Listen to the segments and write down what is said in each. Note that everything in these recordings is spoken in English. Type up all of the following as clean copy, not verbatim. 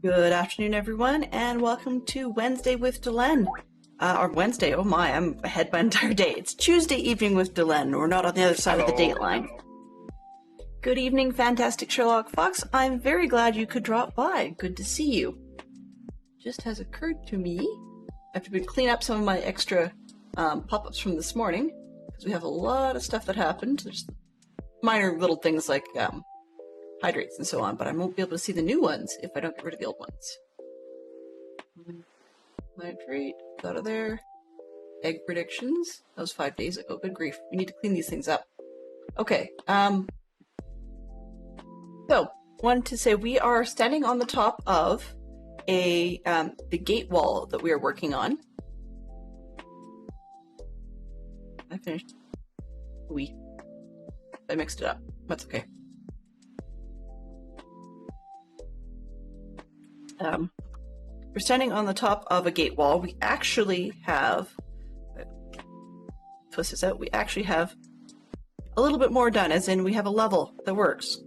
Good afternoon, everyone, and welcome to Wednesday with Delenn. Or Wednesday, oh my, I'm ahead by an entire day. It's Tuesday evening with Delenn. We're not on the other side of the date line. Good evening, fantastic Sherlock Fox. I'm very glad you could drop by. Good to see you. Just has occurred to me, I have to clean up some of my extra pop-ups from this morning, because we have a lot of stuff that happened. There's minor little things like hydrates and so on, but I won't be able to see the new ones if I don't get rid of the old ones. Hydrate, out of there. Egg predictions. That was 5 days ago. Good grief. We need to clean these things up. Okay. So, wanted to say we are standing on the top of the gate wall that we are working on. I finished. I mixed it up. That's okay. We're standing on the top of a gate wall. We actually have, twist this out, we actually have a little bit more done, as in we have a level that works.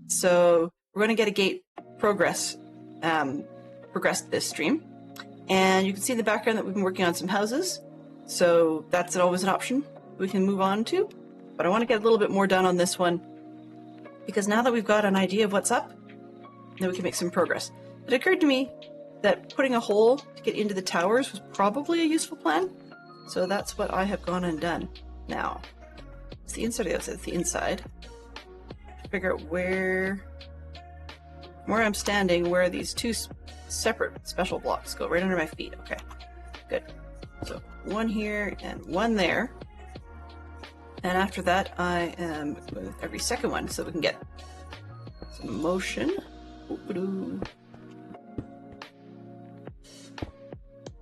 So we're going to get a gate progressed this stream. And you can see in the background that we've been working on some houses. So that's always an option we can move on to. But I want to get a little bit more done on this one, because now that we've got an idea of what's up, then we can make some progress. It occurred to me that putting a hole to get into the towers was probably a useful plan. So that's what I have gone and done. Now, it's the inside or the outside? It's the inside. Figure out where I'm standing, where these two separate special blocks go. Right under my feet. Okay, good. So one here and one there. And after that, I am with every second one so we can get some motion. Oop-a-doo.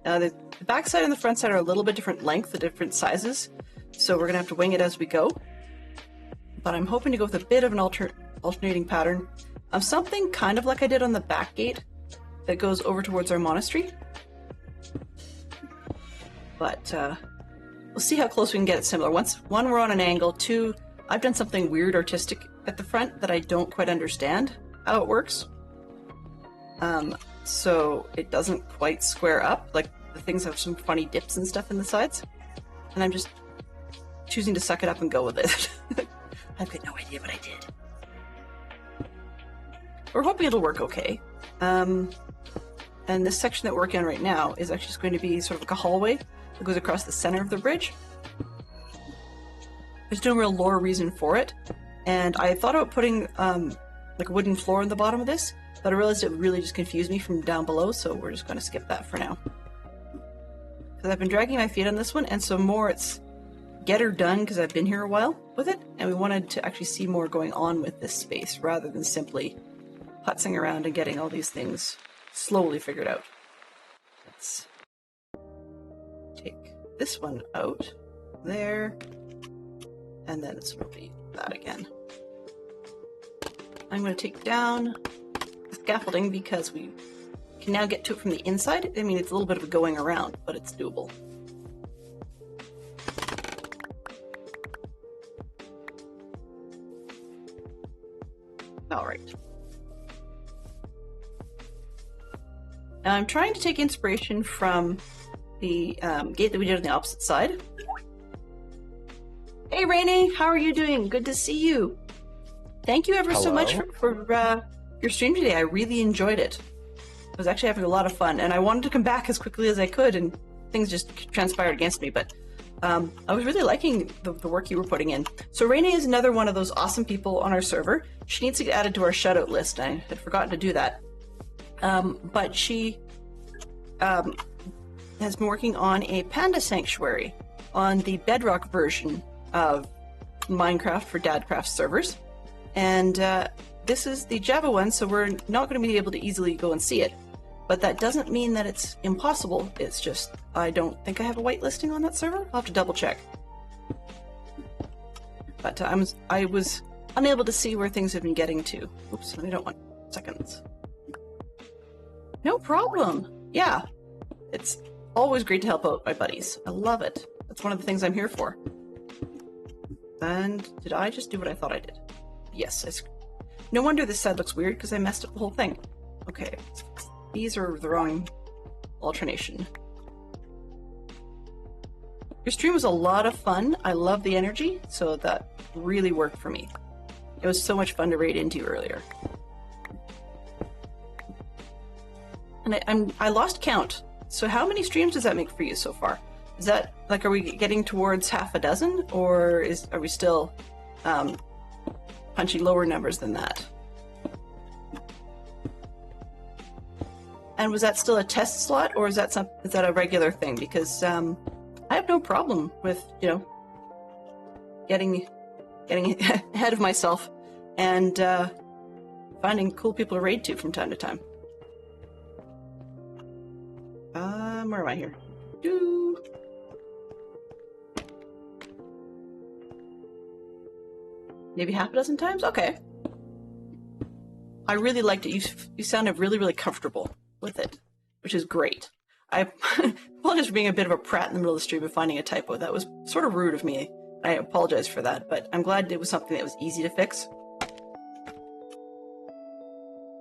The back side and the front side are a little bit different length, the different sizes, so we're going to have to wing it as we go. But I'm hoping to go with a bit of an alternating pattern of something kind of like I did on the back gate that goes over towards our monastery. But we'll see how close we can get it similar. One, we're on an angle. Two, I've done something weird artistic at the front that I don't quite understand how it works. So it doesn't quite square up. Like, the things have some funny dips and stuff in the sides. And I'm just choosing to suck it up and go with it. I've got no idea what I did. We're hoping it'll work okay. And this section that we're working on right now is actually just going to be sort of like a hallway that goes across the center of the bridge. There's no real lore reason for it. And I thought about putting like a wooden floor in the bottom of this, but I realized it would really just confuse me from down below, so we're just going to skip that for now. Because I've been dragging my feet on this one, and so more it's get her done because I've been here a while with it, and we wanted to actually see more going on with this space rather than simply putzing around and getting all these things slowly figured out. Let's take this one out there, and then it's going to be that again. I'm going to take down the scaffolding because we can now get to it from the inside. I mean, it's a little bit of a going around, but it's doable. All right. I'm trying to take inspiration from the gate that we did on the opposite side. Hey, Rainy, how are you doing? Good to see you. Thank you ever so much for your stream today. I really enjoyed it. I was actually having a lot of fun, and I wanted to come back as quickly as I could, and things just transpired against me, but I was really liking the work you were putting in. So Rainy is another one of those awesome people on our server. She needs to get added to our shoutout list. I had forgotten to do that. But she has been working on a panda sanctuary on the Bedrock version of Minecraft for Dadcraft servers. And this is the Java one, so we're not going to be able to easily go and see it. But that doesn't mean that it's impossible. It's just, I don't think I have a whitelisting on that server. I'll have to double check. But I was unable to see where things have been getting to. Oops, I don't want seconds. No problem. Yeah, it's always great to help out my buddies. I love it. That's one of the things I'm here for. And did I just do what I thought I did? Yes, no wonder this side looks weird, because I messed up the whole thing. Okay, these are the wrong alternation. Your stream was a lot of fun. I love the energy, so that really worked for me. It was so much fun to raid into earlier. And I lost count. So how many streams does that make for you so far? Is that, like, are we getting towards half a dozen, or are we still punching lower numbers than that? And was that still a test slot, or is that a regular thing? Because I have no problem with, you know, getting ahead of myself and finding cool people to raid to from time to time. Where am I here? Maybe half a dozen times? Okay. I really liked it. You sounded really, really comfortable with it, which is great. I apologize for being a bit of a prat in the middle of the stream and finding a typo. That was sort of rude of me. I apologize for that, but I'm glad it was something that was easy to fix.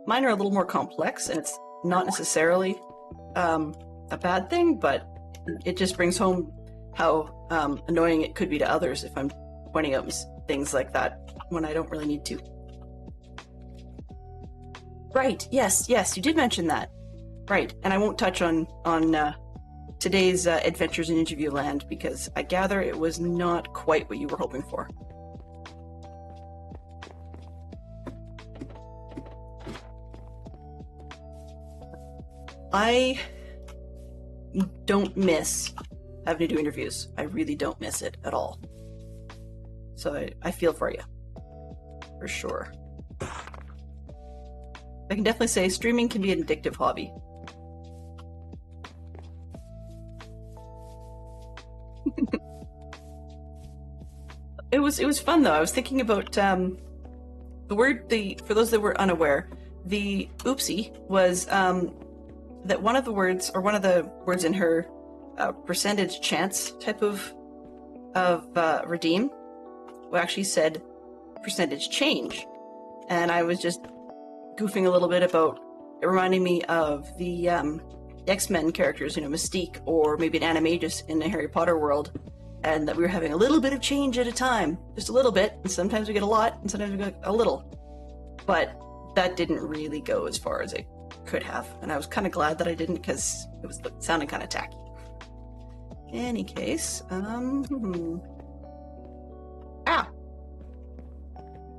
Mine are a little more complex, and it's not necessarily a bad thing, but it just brings home how annoying it could be to others if I'm pointing out things like that when I don't really need to. Right, yes, you did mention that. Right, and I won't touch on today's adventures in Interview Land, because I gather it was not quite what you were hoping for. I don't miss having to do interviews. I really don't miss it at all. So I feel for you, for sure. I can definitely say streaming can be an addictive hobby. It was fun though. I was thinking about the word, for those that were unaware, the oopsie was that one of the words in her percentage chance type of redeem actually said percentage change, and I was just goofing a little bit about it, reminding me of the X-Men characters, you know, Mystique, or maybe an Animagus in the Harry Potter world, and that we were having a little bit of change at a time, just a little bit, and sometimes we get a lot, and sometimes we get a little. But that didn't really go as far as it could have, and I was kind of glad that I didn't, because it sounded kind of tacky. In any case, at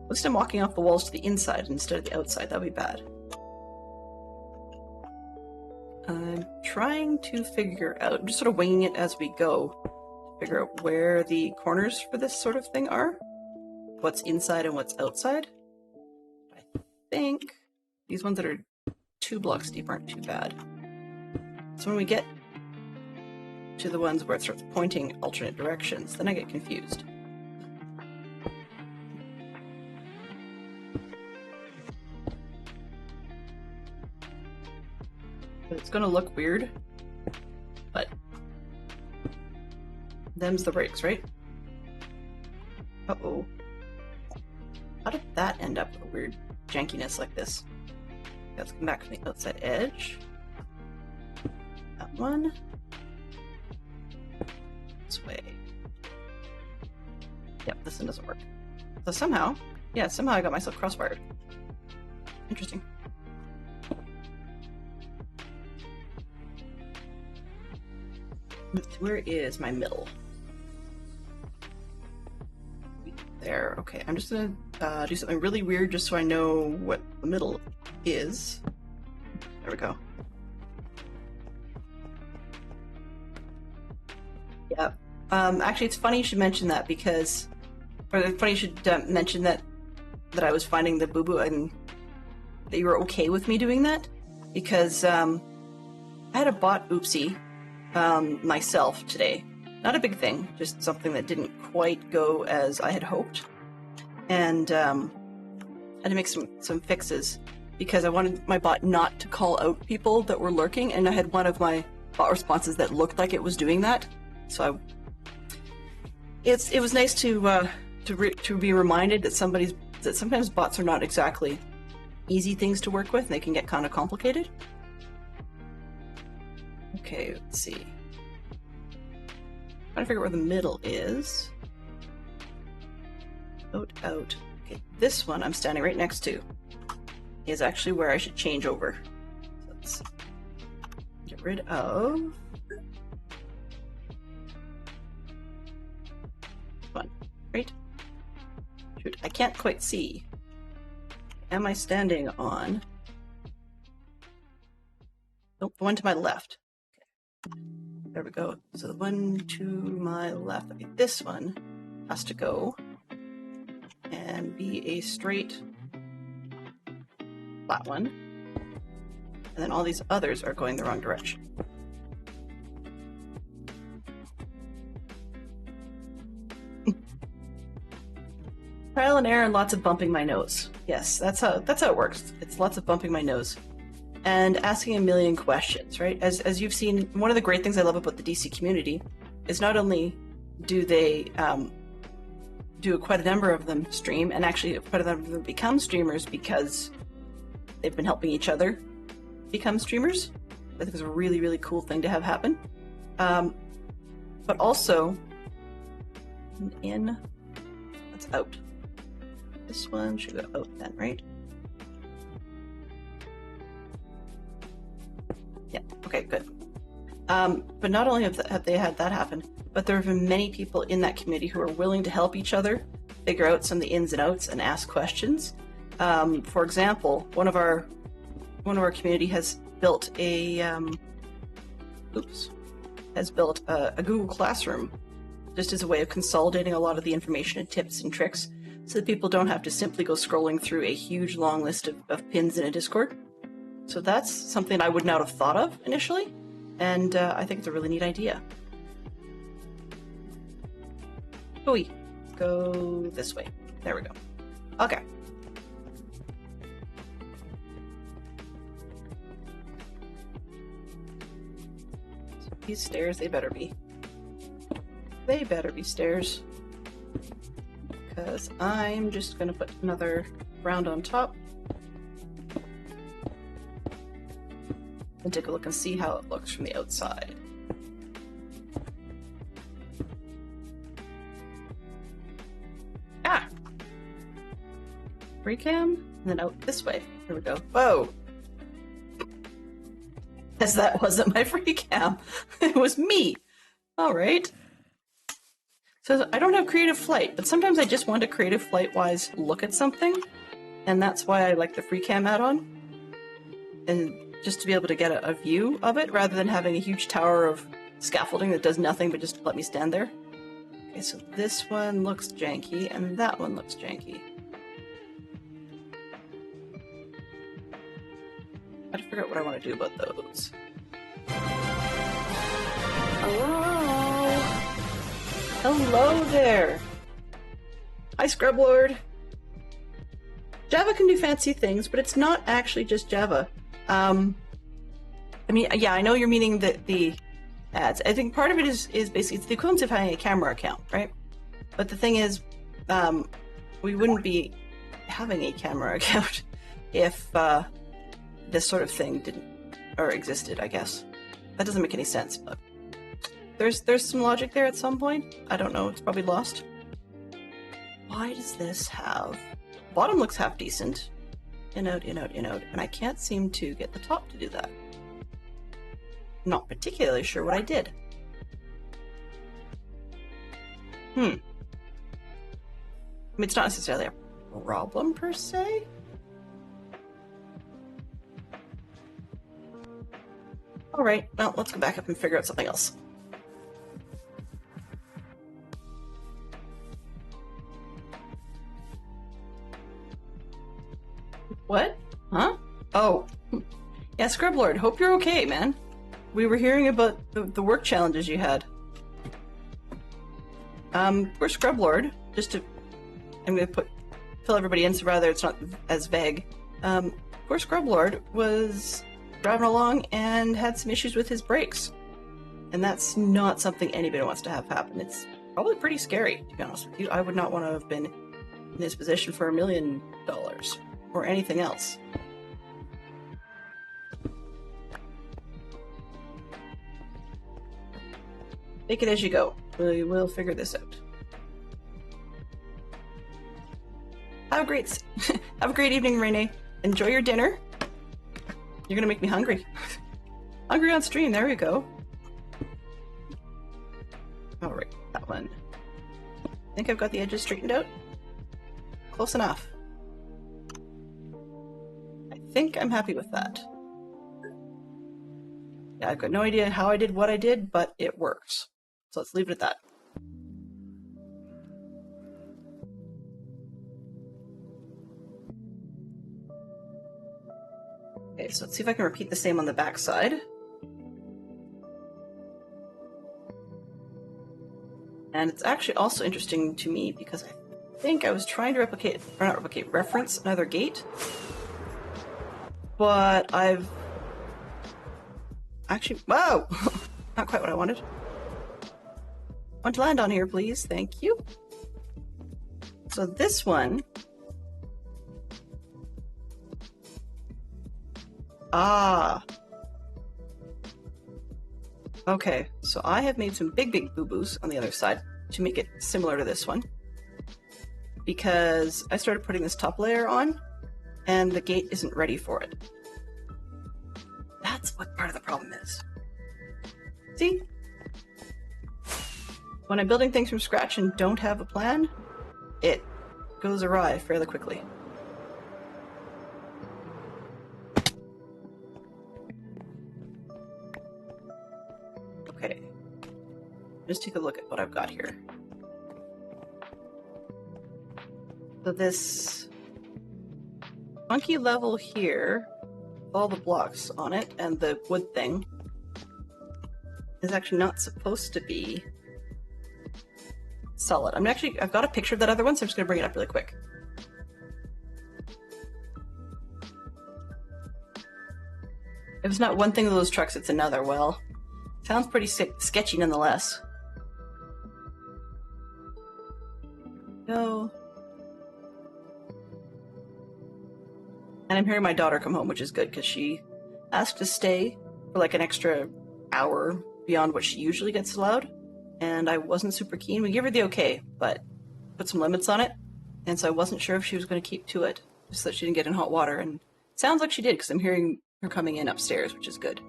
least I'm walking off the walls to the inside instead of the outside. That would be bad. I'm trying to figure out, just sort of winging it as we go, figure out where the corners for this sort of thing are, what's inside and what's outside. I think these ones that are 2 blocks deep aren't too bad. So when we get to the ones where it starts pointing alternate directions, then I get confused. It's gonna look weird, but them's the breaks, right? Uh-oh. How did that end up with a weird jankiness like this? Let's come back to the outside edge. one. This way. Yep, this one doesn't work. So somehow I got myself crosswired. Interesting. Where is my middle? There. Okay, I'm just gonna do something really weird just so I know what the middle is. There we go. Yeah. Actually, it's funny you should mention that because, or it's funny you should mention that I was finding the boo-boo and that you were okay with me doing that, because I had a bot oopsie myself today. Not a big thing, just something that didn't quite go as I had hoped, and I had to make some fixes because I wanted my bot not to call out people that were lurking, and I had one of my bot responses that looked like it was doing that. So it was nice to be reminded that sometimes bots are not exactly easy things to work with. They can get kind of complicated. Okay, let's see. Trying to figure out where the middle is. Out. Okay, this one I'm standing right next to is actually where I should change over. So let's get rid of one, right? Shoot, I can't quite see. Am I standing on? Nope, the one to my left. Okay. There we go. So the one to my left, okay, this one has to go and be a straight flat one. And then all these others are going the wrong direction. Trial and error and lots of bumping my nose. Yes, that's how it works. It's lots of bumping my nose and asking a million questions, right? As you've seen, one of the great things I love about the DC community is not only do they do quite a number of them stream, and actually quite a number of them become streamers because they've been helping each other become streamers. I think it's a really, really cool thing to have happen. But also, that's out. This one should go out then, right? Yeah, okay, good. But not only have they had that happen, but there have been many people in that community who are willing to help each other figure out some of the ins and outs and ask questions. For example, one of our community has built a Google Classroom just as a way of consolidating a lot of the information and tips and tricks so that people don't have to simply go scrolling through a huge long list of pins in a Discord. So that's something I would not have thought of initially, and I think it's a really neat idea. Ooh, go this way. There we go. Okay. So these stairs, they better be stairs. Because I'm just going to put another round on top and take a look and see how it looks from the outside. Ah! Free cam, and then out this way. Here we go. Whoa! As that wasn't my free cam. It was me. All right. So I don't have creative flight, but sometimes I just want to creative flight-wise look at something, and that's why I like the free cam add-on, and just to be able to get a view of it rather than having a huge tower of scaffolding that does nothing but just let me stand there. Okay, so this one looks janky, and that one looks janky. I have to figure out what I want to do about those. Hello! Hello there! Hi, Scrublord! Java can do fancy things, but it's not actually just Java. I mean, yeah, I know you're meaning the ads. I think part of it is basically, it's the equivalent of having a camera account, right? But the thing is, we wouldn't be having a camera account if this sort of thing didn't, or existed, I guess. That doesn't make any sense, but there's some logic there at some point. I don't know, it's probably lost. Why does this have... Bottom looks half decent. In, out, in, out, in, out. And I can't seem to get the top to do that. Not particularly sure what I did. I mean, it's not necessarily a problem, per se. Alright, well, let's go back up and figure out something else. What? Huh? Oh. Yeah, Scrublord, hope you're okay, man. We were hearing about the work challenges you had. Poor Scrublord, just to... I'm gonna fill everybody in so rather it's not as vague. Poor Scrublord was driving along and had some issues with his brakes. And that's not something anybody wants to have happen. It's probably pretty scary, to be honest with you. I would not want to have been in his position for $1 million. Or anything else. Take it as you go. We will figure this out. Have a great evening, Renee. Enjoy your dinner. You're gonna make me hungry. Hungry on stream, there we go. Alright, that one. I think I've got the edges straightened out. Close enough. I think I'm happy with that. Yeah, I've got no idea how I did what I did, but it works. So let's leave it at that. Okay, so let's see if I can repeat the same on the back side. And it's actually also interesting to me because I think I was trying to replicate, or not replicate, reference another gate. But I've actually, whoa! Not quite what I wanted. Want to land on here, please? Thank you. So this one. Ah. Okay, so I have made some big boo-boos on the other side to make it similar to this one. Because I started putting this top layer on, and the gate isn't ready for it. That's what part of the problem is. See? When I'm building things from scratch and don't have a plan, it goes awry fairly quickly. Okay. Just take a look at what I've got here. So this funky level here, with all the blocks on it and the wood thing, is actually not supposed to be solid. I've got a picture of that other one, so I'm just gonna bring it up really quick. If it's not one thing of those trucks, it's another. Well, sounds pretty sketchy nonetheless. No. And I'm hearing my daughter come home, which is good, because she asked to stay for like an extra hour beyond what she usually gets allowed, and I wasn't super keen. We gave her the okay, but put some limits on it, and so I wasn't sure if she was going to keep to it, just so that she didn't get in hot water, and it sounds like she did, because I'm hearing her coming in upstairs, which is good.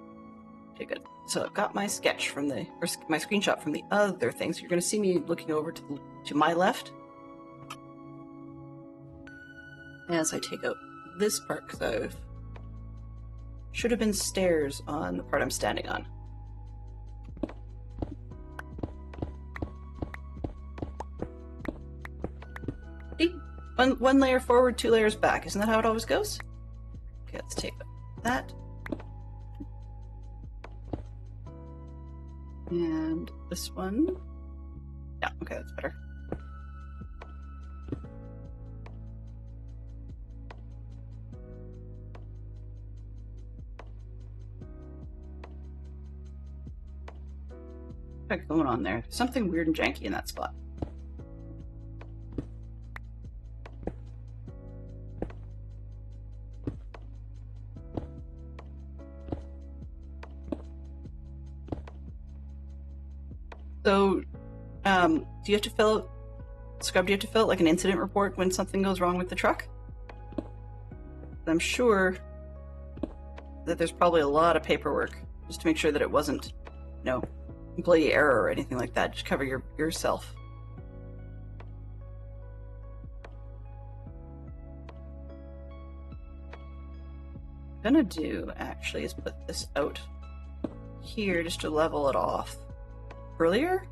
Okay, good. So I've got my sketch from the, or my screenshot from the other thing, so you're going to see me looking over to my left as I take out this part, because I should have been stairs on the part I'm standing on. See? One layer forward, 2 layers back. Isn't that how it always goes? Okay, let's take that. And this one. Yeah, okay, that's better. What's going on there? Something weird and janky in that spot. So, do you have to fill out, Scrub, do you have to fill out like an incident report when something goes wrong with the truck? I'm sure that there's probably a lot of paperwork just to make sure that it wasn't, employee error or anything like that. Just cover yourself. What I'm gonna do actually is put this out here just to level it off. Earlier?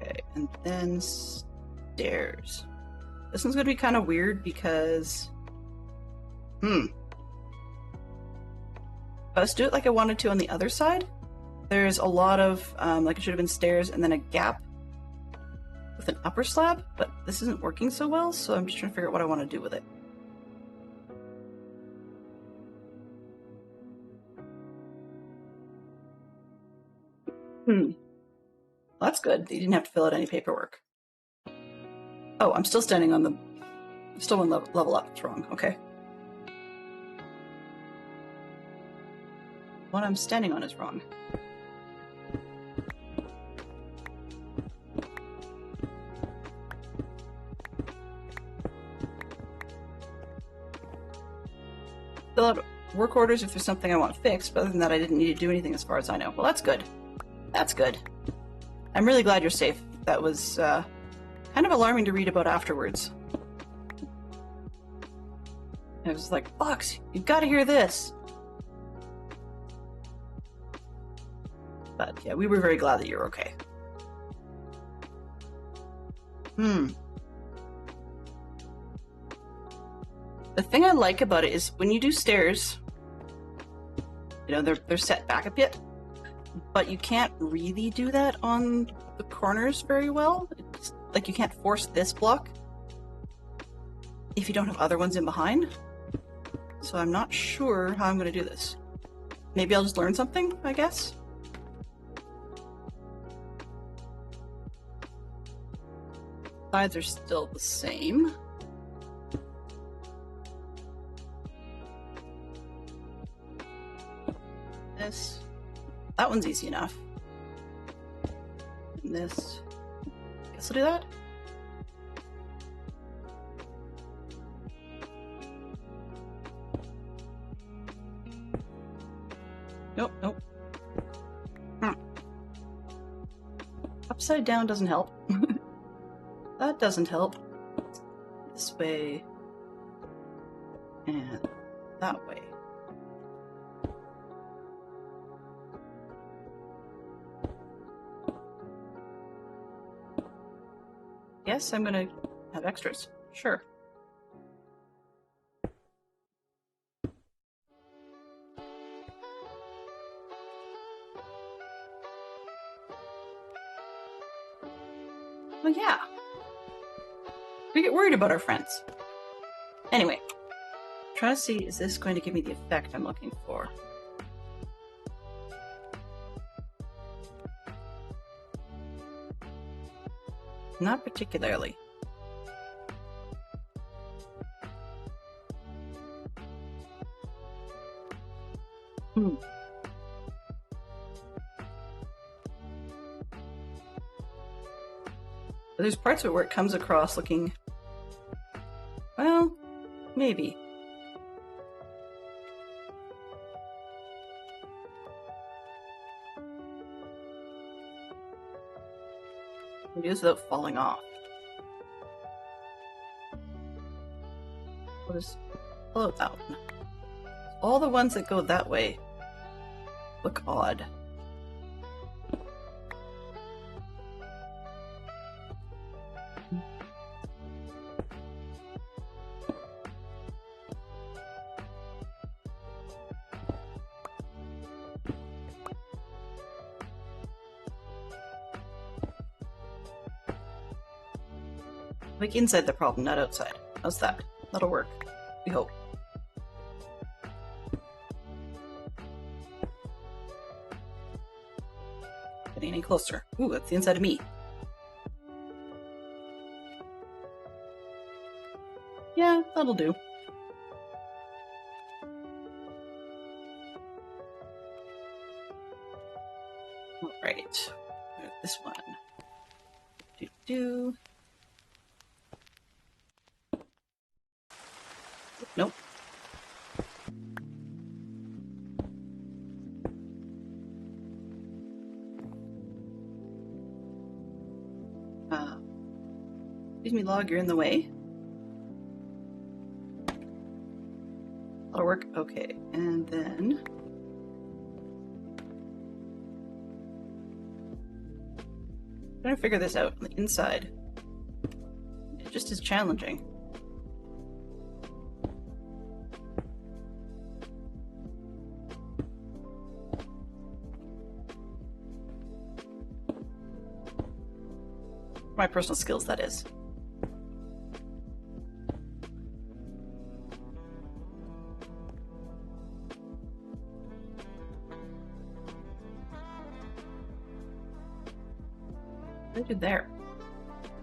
Okay, and then stairs. This one's gonna be kind of weird because, if I was to do it like I wanted to on the other side, there's a lot of, like it should have been stairs and then a gap with an upper slab, but this isn't working so well, so I'm just trying to figure out what I want to do with it. Well, that's good. You didn't have to fill out any paperwork. Oh, I'm still standing on the... Still one level up. It's wrong. Okay. What I'm standing on is wrong. Fill out work orders if there's something I want fixed, but other than that, I didn't need to do anything as far as I know. Well, that's good. That's good. I'm really glad you're safe. That was kind of alarming to read about afterwards. I was like, Fox, you've got to hear this. But yeah, we were very glad that you're okay. The thing I like about it is when you do stairs, they're set back a bit, but you can't really do that on the corners very well. It's like you can't force this block if you don't have other ones in behind. So I'm not sure how I'm going to do this. Maybe I'll just learn something, I guess. Sides are still the same. That one's easy enough. And this, I guess I'll do that. Nope. Upside down doesn't help. That doesn't help. This way and that way. Yes, I'm gonna have extras. Sure. Well, yeah. We get worried about our friends. Anyway, trying to see, is this going to give me the effect I'm looking for? Not particularly. But there's parts of it where it comes across looking, well, maybe. Do this without falling off. We'll just pull out that one. All the ones that go that way look odd. Like inside the problem, not outside. How's that? That'll work. We hope. Getting any closer. Ooh, that's the inside of me. Yeah, that'll do. All right, this one. Do. Nope. Excuse me, log, you're in the way. That'll work. Okay, and then I'm trying to figure this out on the inside. It's just as challenging. My personal skills, that is. What did I do there?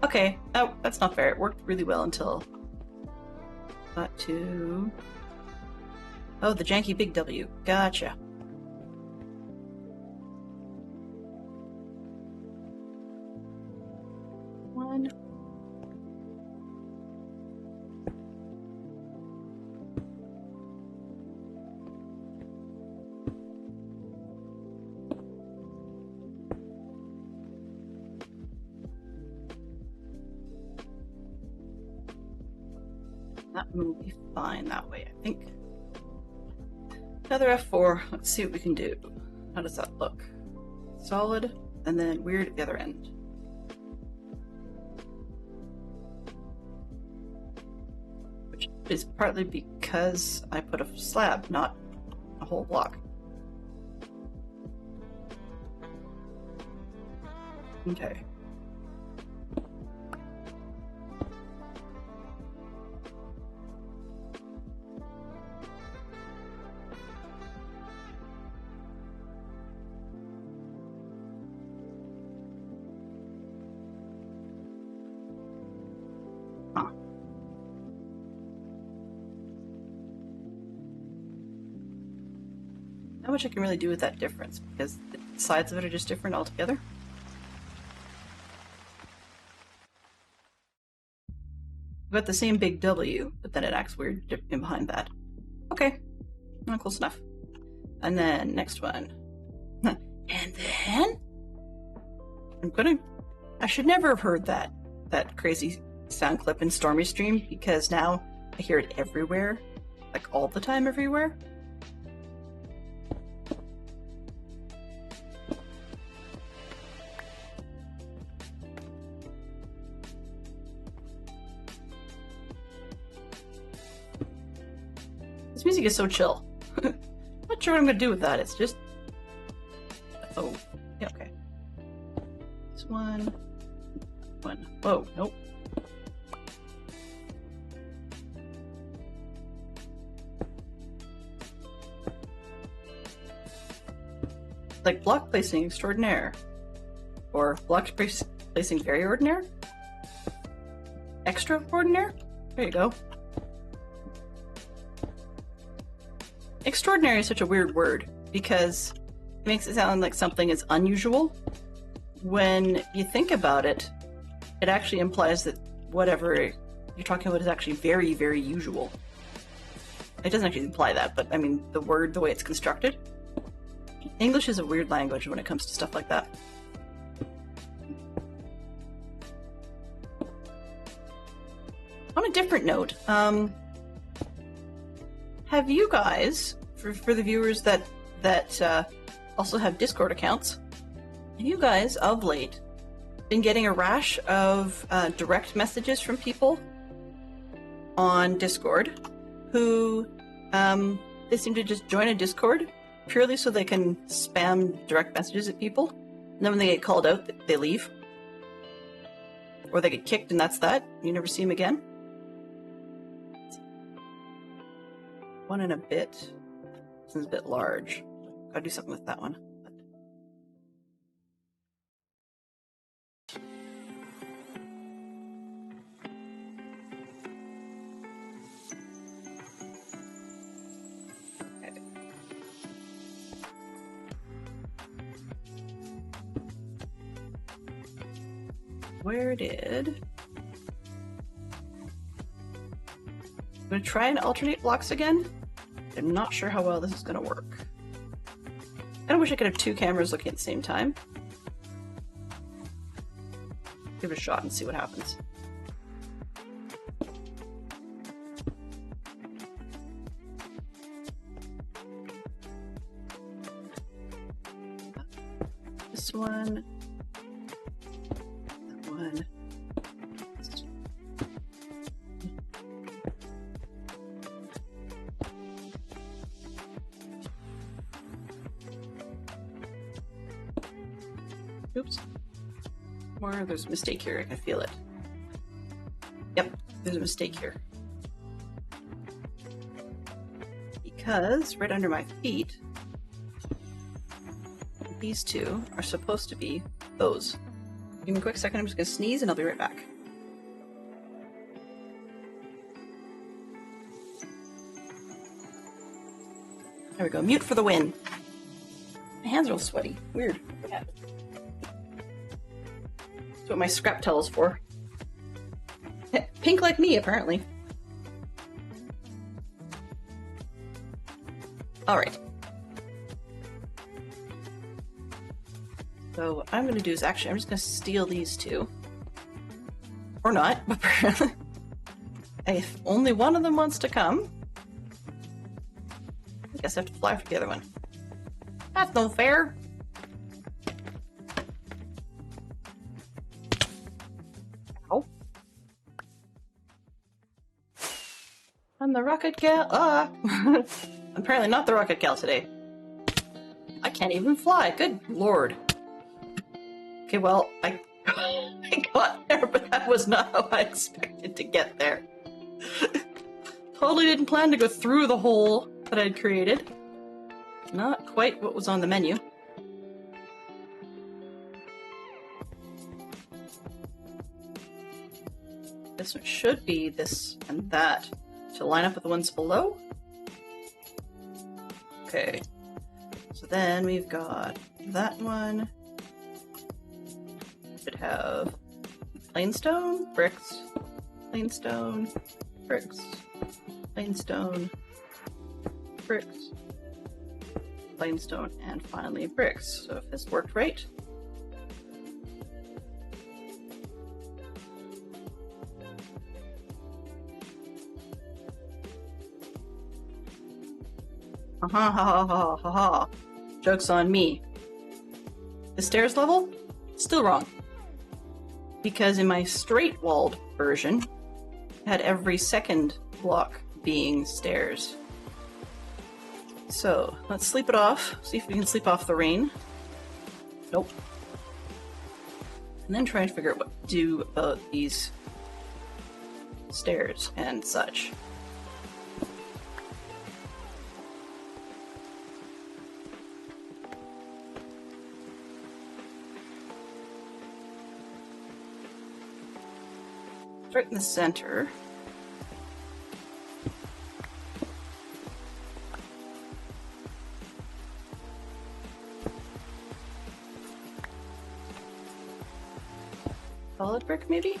Okay, oh, that's not fair. It worked really well until got to... Oh, the janky big W. Gotcha. One. That one will be fine that way, I think. Another F4. Let's see what we can do. How does that look? Solid, and then weird at the other end. Which is partly because I put a slab, not a whole block. Okay. Not much I can really do with that difference because the sides of it are just different altogether. We've got the same big W, but then it acts weird in behind that. Okay, not close enough. And then next one. And then I should never have heard that crazy sound clip in Stormy Stream because now I hear it everywhere, like all the time everywhere. This music is so chill. Not sure what I'm gonna do with that. It's just... Oh, yeah, okay. This one. One. Whoa, nope. Like block placing extraordinaire. Or block placing very ordinaire? Extraordinaire? There you go. Extraordinary is such a weird word because it makes it sound like something is unusual. When you think about it, it actually implies that whatever you're talking about is actually very, very usual. It doesn't actually imply that, but I mean, the word, the way it's constructed. English is a weird language when it comes to stuff like that. On a different note, have you guys, for the viewers that also have Discord accounts, have you guys of late been getting a rash of direct messages from people on Discord who they seem to just join a Discord purely so they can spam direct messages at people, and then when they get called out, they leave, or they get kicked, and that's that. You never see them again. One and a bit. This is a bit large. Gotta do something with that one. where did... I'm going to try and alternate blocks again. I'm not sure how well this is going to work. I kind of wish I could have two cameras looking at the same time. Give it a shot and see what happens. This one. That one. Oops. There's a mistake here. I can feel it. Yep, there's a mistake here. Because right under my feet, these two are supposed to be those. Give me a quick second, I'm just gonna sneeze and I'll be right back. There we go, mute for the win. My hands are all sweaty. Weird. Yeah. That's what my scrap towel is for. Pink like me, apparently. Alright. So what I'm going to do is actually, I'm just going to steal these two. Or not, apparently. If only one of them wants to come, I guess I have to fly for the other one. That's no fair. Ow. I'm the rocket gal. Apparently not the rocket gal today. I can't even fly. Good lord. Okay, well, I got there, but that was not how I expected to get there. Totally didn't plan to go through the hole that I'd created. Not quite what was on the menu. This one should be this and that to line up with the ones below. Okay, so then we've got that one. Should have plain stone, bricks, plain stone, bricks, plain stone, bricks, plain stone, and finally bricks. So if this worked right. Ha ha ha ha ha ha. Joke's on me. The stairs level? Still wrong. Because in my straight-walled version, it had every second block being stairs. So, let's sleep it off. See if we can sleep off the rain. Nope. And then try and figure out what to do about these stairs and such. Right in the center. Solid brick, maybe?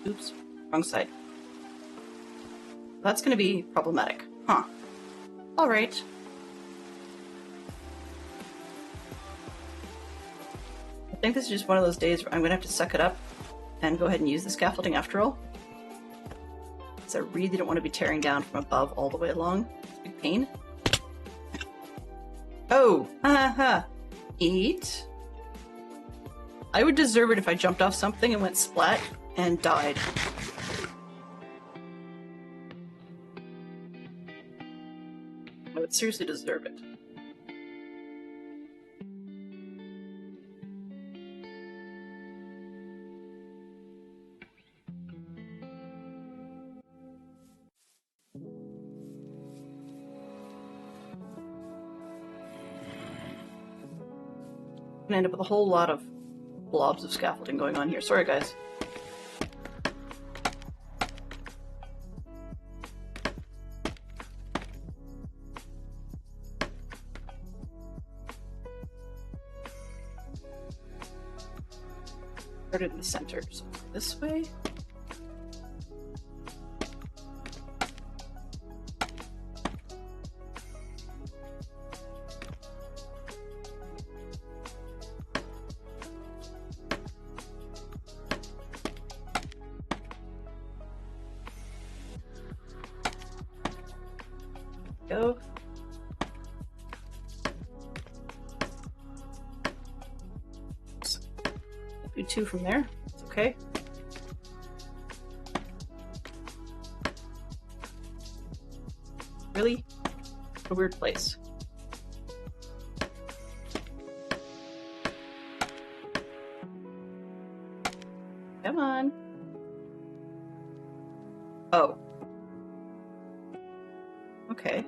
Oops, wrong side. That's going to be problematic. Huh. Alright. I think this is just one of those days where I'm going to have to suck it up and go ahead and use the scaffolding after all. Because I really don't want to be tearing down from above all the way along. It's a big pain. Oh! Ha ha! Eat. I would deserve it if I jumped off something and went splat and died. I would seriously deserve it. I'm gonna end up with a whole lot of blobs of scaffolding going on here. Sorry, guys. started in the center. So this way. Go. Do 2 from there. It's okay. Really? A weird place. Come on. Oh. Okay.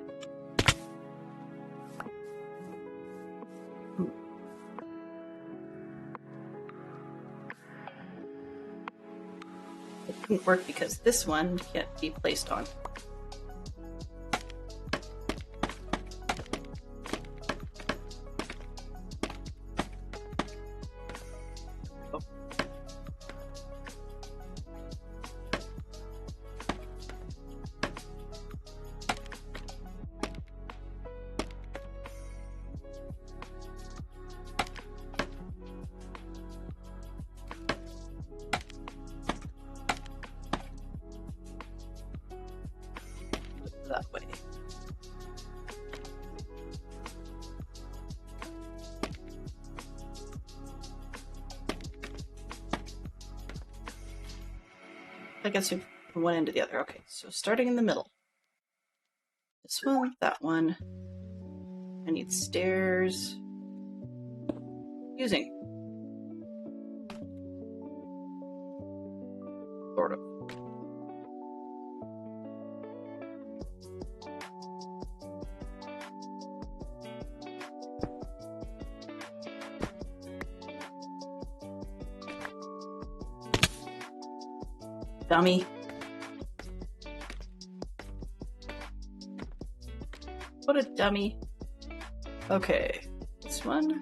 It couldn't work because this one can't be placed on. Oh. That way. I guess from one end to the other. Okay, so starting in the middle. This one, that one. I need stairs. Using. Sort of. Dummy. What a dummy. Okay, this one.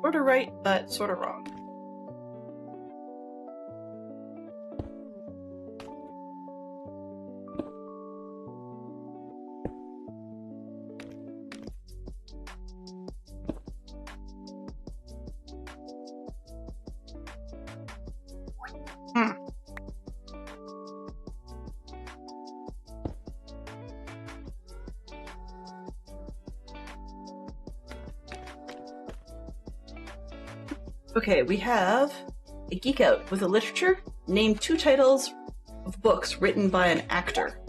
Sort of right, but sort of wrong. Okay, we have a geek out with a literature. Name 2 titles of books written by an actor.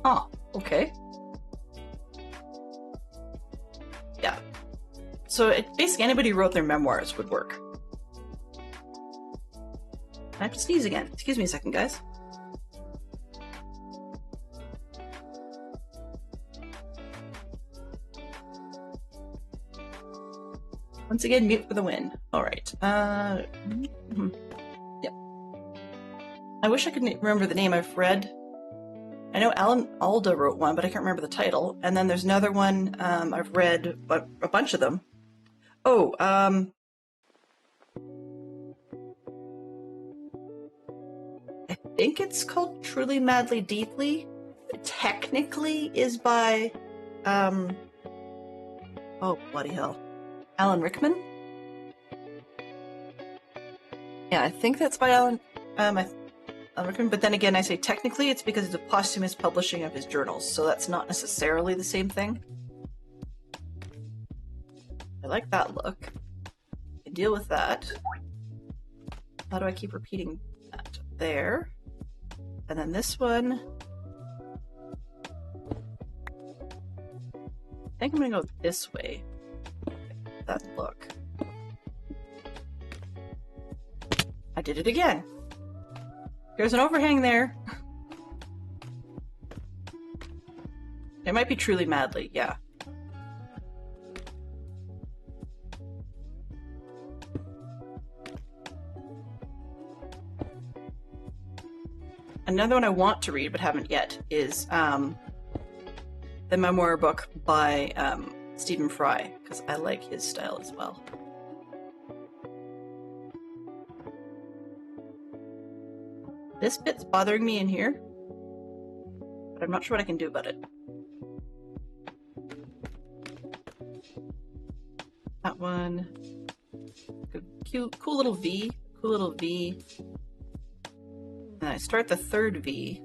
Oh, okay. Yeah. So basically anybody who wrote their memoirs would work. I have to sneeze again. Excuse me a second, guys. Once again, mute for the win. All right. Yep. I wish I could remember the name. I've read. I know Alan Alda wrote one, but I can't remember the title. And then there's another one. I've read a bunch of them. Oh, I think it's called Truly Madly Deeply. It technically is by, oh bloody hell, Alan Rickman. Yeah, I think that's by Alan Rickman. But then again, I say technically, it's because it's a posthumous publishing of his journals, so that's not necessarily the same thing. I like that look. I can deal with that. How do I keep repeating that? There. And then this one. I think I'm gonna go this way. That look. I did it again. There's an overhang there. It might be Truly Madly, yeah. another one I want to read but haven't yet is the memoir book by Stephen Fry, because I like his style as well. This bit's bothering me in here, but I'm not sure what I can do about it. That one. Good, cute, cool little V. Cool little V. And I start the third V,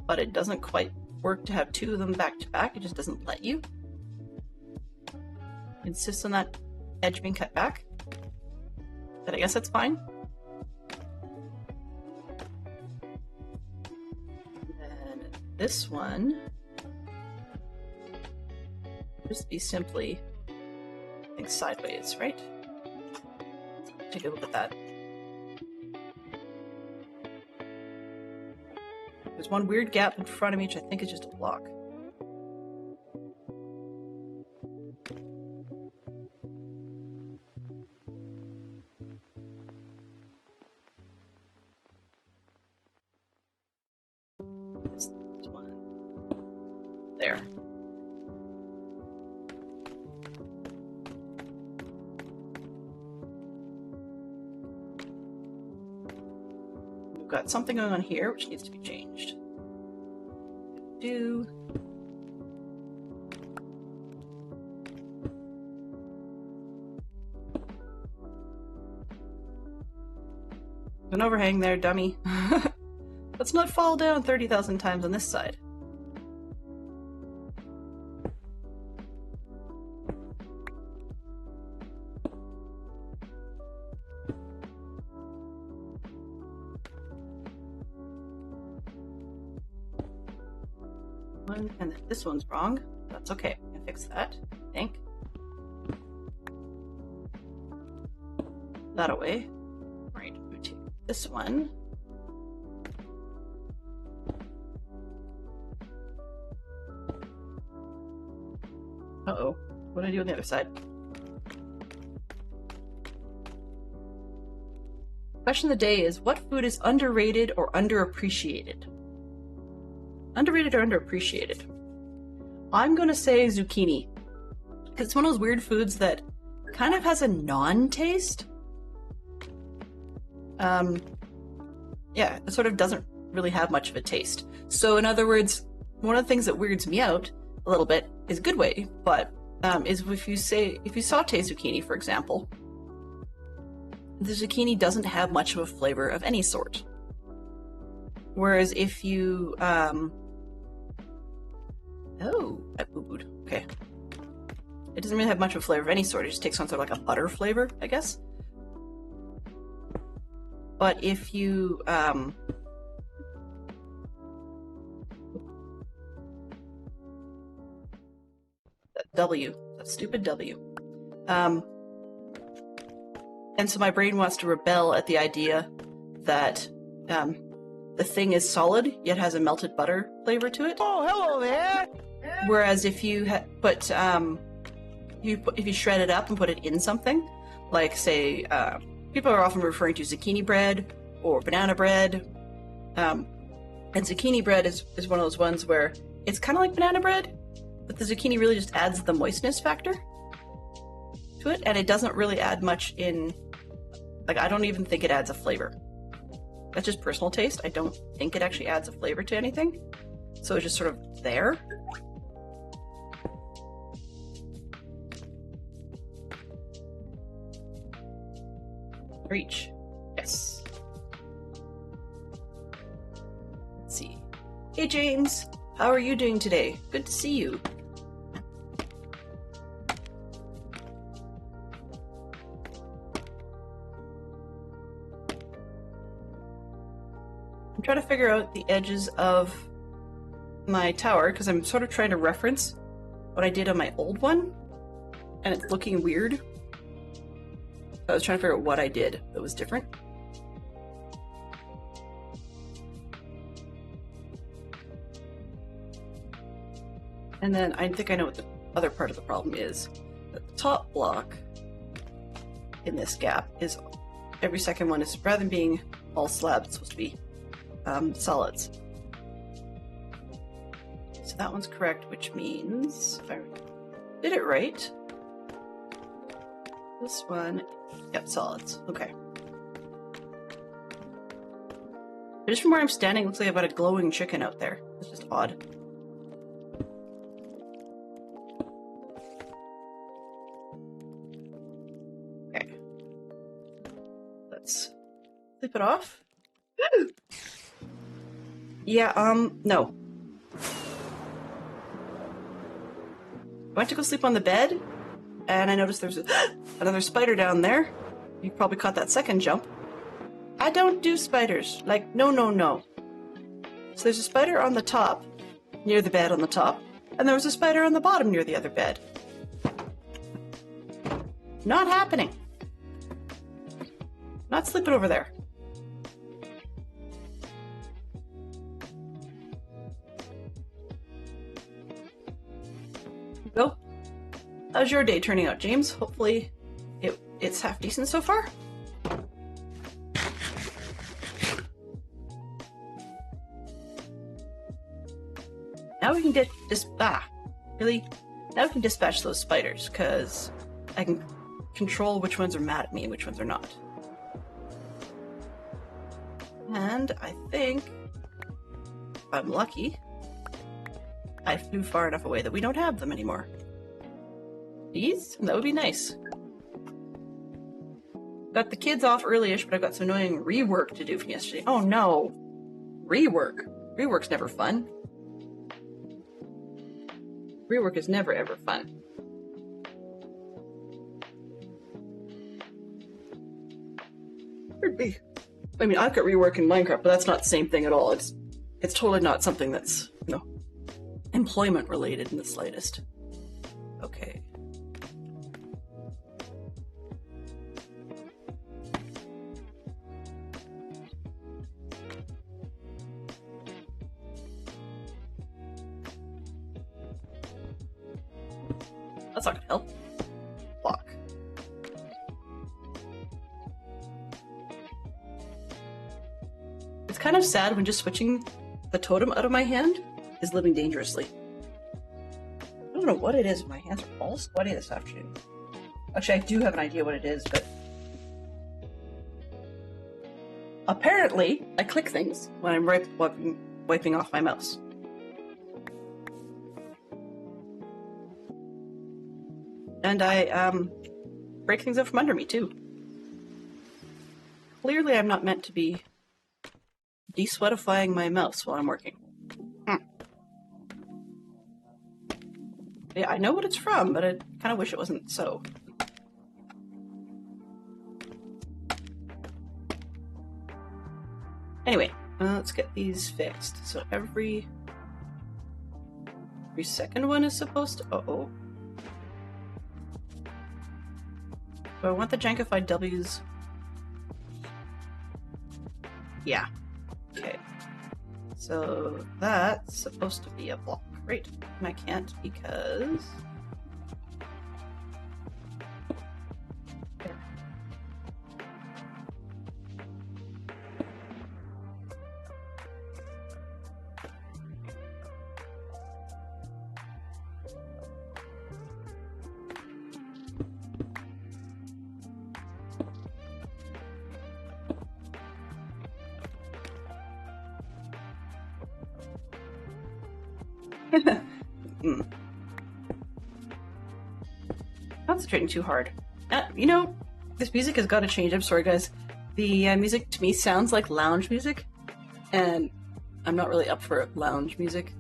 but it doesn't quite work to have two of them back to back. It just doesn't let you. Insists on that edge being cut back. But I guess that's fine. And then this one just be simply, I think, sideways, right? Take a look at that. There's one weird gap in front of me, which I think is just a block. This one. There. We've got something going on here which needs to be changed. Do. An overhang there, dummy. Let's not fall down 30,000 times on this side. And then this one's wrong. That's okay. I can fix that, I think. That away. Right, we take this one. Uh-oh. What do I do on the other side? Question of the day is, what food is underrated or underappreciated? Underrated or underappreciated? I'm gonna say zucchini, because it's one of those weird foods that kind of has a non-taste. Yeah, it sort of doesn't really have much of a taste. So in other words, one of the things that weirds me out a little bit is a good way, but is if you saute zucchini, for example, the zucchini doesn't have much of a flavor of any sort. Whereas if you, oh, I boo-booed. Okay. It doesn't really have much of a flavor of any sort. It just takes on sort of like a butter flavor, I guess. But if you, that W, that stupid W. And so my brain wants to rebel at the idea that, the thing is solid, yet has a melted butter flavor to it. Oh, hello there! Whereas if you put, if you shred it up and put it in something, like say, people are often referring to zucchini bread or banana bread, and zucchini bread is one of those ones where it's kind of like banana bread, but the zucchini really just adds the moistness factor to it, and it doesn't really add much in, like, I don't even think it adds a flavor. That's just personal taste. I don't think it actually adds a flavor to anything. So it's just sort of there. Reach. Yes. Let's see. Hey James, how are you doing today? Good to see you. I'm trying to figure out the edges of my tower because I'm sort of trying to reference what I did on my old one, and it's looking weird. So I was trying to figure out what I did that was different. And then I think I know what the other part of the problem is. The top block in this gap is every second one is, rather than being all slabs, it's supposed to be solids. So that one's correct, which means if I did it right, this one, yep, solids. Okay. Just from where I'm standing, it looks like I've got a glowing chicken out there. It's just odd. Okay. Let's flip it off. Yeah, no. I went to go sleep on the bed, and I noticed there's another spider down there. You probably caught that second jump. I don't do spiders. Like, no, no, no. So there's a spider on the top, near the bed on the top, and there was a spider on the bottom near the other bed. Not happening. Not sleeping over there. Go. How's your day turning out, James? Hopefully it's half decent so far. Now we can really? Now we can dispatch those spiders, because I can control which ones are mad at me and which ones are not. And I think, if I'm lucky, I flew far enough away that we don't have them anymore. Please? That would be nice. Got the kids off early-ish, but I've got some annoying rework to do from yesterday. Oh no! Rework. Rework's never fun. Rework is never ever fun. Could be. I mean, I've got rework in Minecraft, but that's not the same thing at all. It's totally not something that's, you know, employment related in the slightest. Okay. That's not gonna help. Block. It's kind of sad when just switching the totem out of my hand is living dangerously. I don't know what it is. My hands are all sweaty this afternoon. Actually, I do have an idea what it is, but apparently I click things when I'm wiping off my mouse. And I break things out from under me too. Clearly I'm not meant to be de-sweatifying my mouse while I'm working. Yeah, I know what it's from, but I kind of wish it wasn't so. Anyway, let's get these fixed. So every second one is supposed to... Uh-oh. Do I want the jankified W's? Yeah. Okay. So that's supposed to be a block. Great. And I can't because... There. Concentrating too hard. You know, this music has got to change. I'm sorry, guys. The music to me sounds like lounge music, and I'm not really up for lounge music.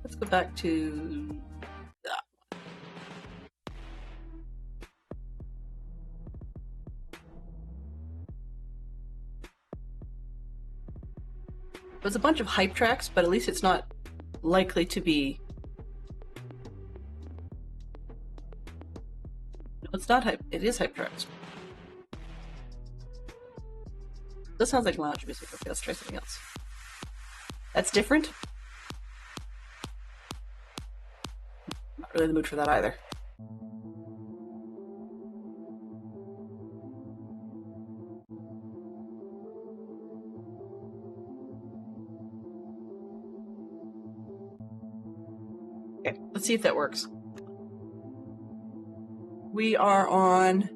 Let's go back to... It's a bunch of hype tracks, but at least it's not likely to be... No, it's not hype. It is hype tracks. This sounds like lounge music. Okay, let's try something else. That's different. Not really in the mood for that either. Okay, let's see if that works. We are on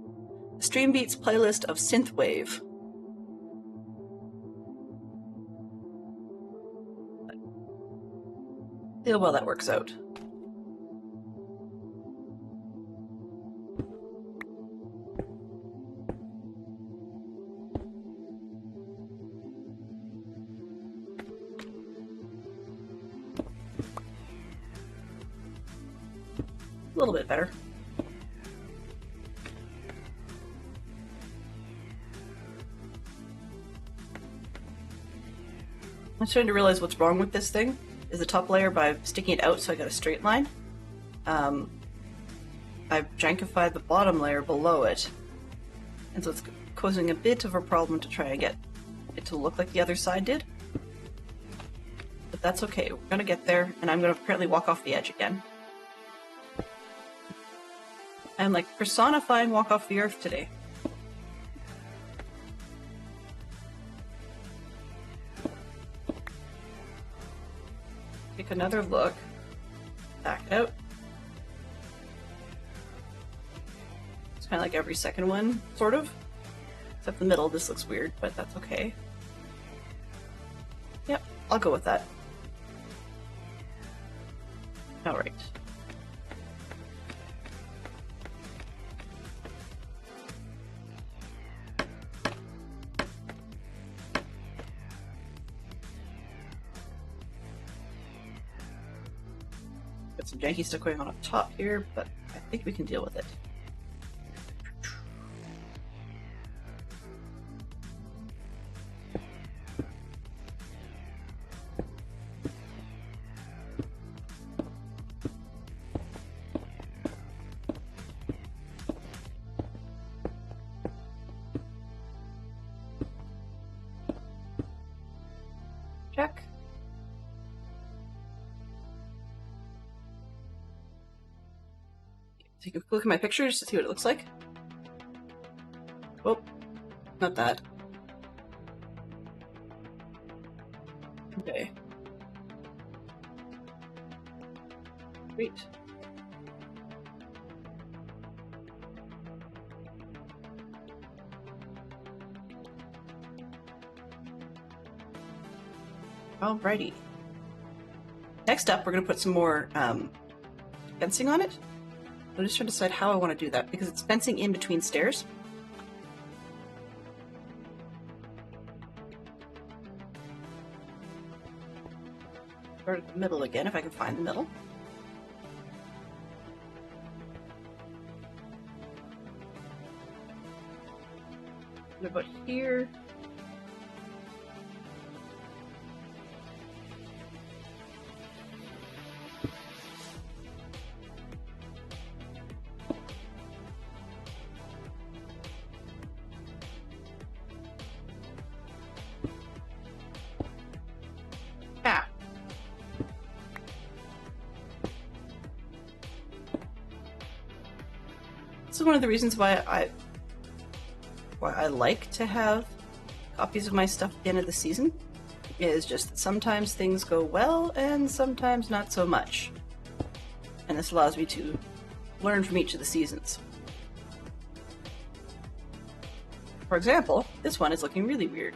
Stream Beats playlist of Synthwave. See how well that works out. A little bit better. I'm starting to realize what's wrong with this thing is the top layer by sticking it out so I got a straight line. I've jankified the bottom layer below it, and so it's causing a bit of a problem to try and get it to look like the other side did. But that's okay, we're gonna get there, and I'm gonna apparently walk off the edge again. I'm like personifying Walk Off the Earth today. Take another look. Back out. It's kind of like every second one, sort of. Except the middle, this looks weird, but that's okay. Yep, I'll go with that. Alright. Got some janky stuff going on up top here, but I think we can deal with it. Check. Take a look at my pictures to see what it looks like. Oh, not that. Okay. Great. Alrighty. Next up, we're going to put some more fencing on it. I'm just trying to decide how I want to do that because it's fencing in between stairs. Start at the middle again if I can find the middle. What about here? This is one of the reasons why I like to have copies of my stuff at the end of the season, is just that sometimes things go well and sometimes not so much. And this allows me to learn from each of the seasons. For example, this one is looking really weird.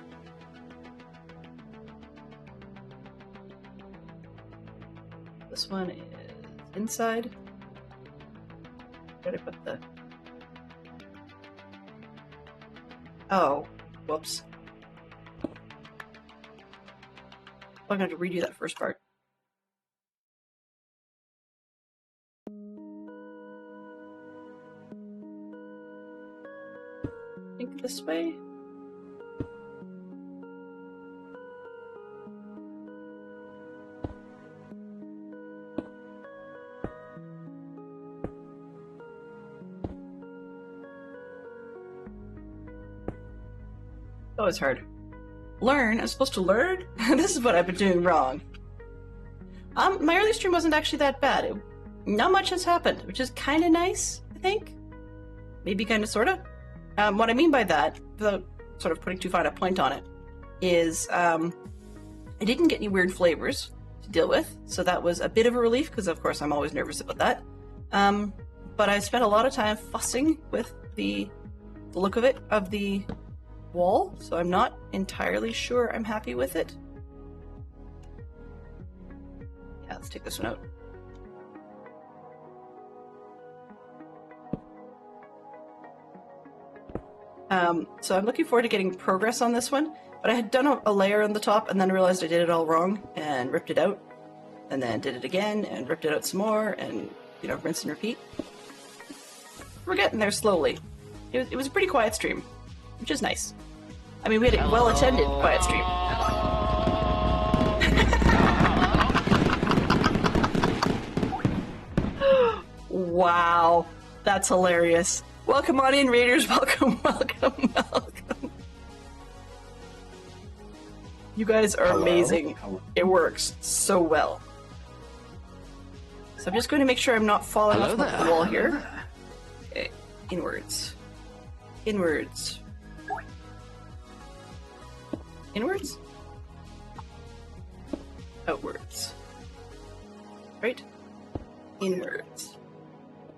This one is inside. Where did I put the... Oh, whoops. I'm going to have to redo that first part. Think this way. Oh, it's hard. Learn? I'm supposed to learn? This is what I've been doing wrong. My early stream wasn't actually that bad. Not much has happened, which is kind of nice, I think. Maybe kind of, sort of. What I mean by that, without sort of putting too fine a point on it, is I didn't get any weird flavors. to deal with, so that was a bit of a relief, because of course I'm always nervous about that. But I spent a lot of time fussing with the look of it, of the wall, so I'm not entirely sure I'm happy with it. Yeah, let's take this one out. So I'm looking forward to getting progress on this one, but I had done a layer on the top and then realized I did it all wrong and ripped it out, and then did it again and ripped it out some more, and, you know, rinse and repeat. We're getting there slowly. It was a pretty quiet stream, which is nice. I mean, we had a well-attended quiet stream. Wow, that's hilarious. Welcome on in, Raiders. Welcome, welcome, welcome. You guys are amazing. It works so well. So I'm just going to make sure I'm not falling off the wall here. Okay, inwards. Inwards. Inwards? Outwards. Right? Inwards.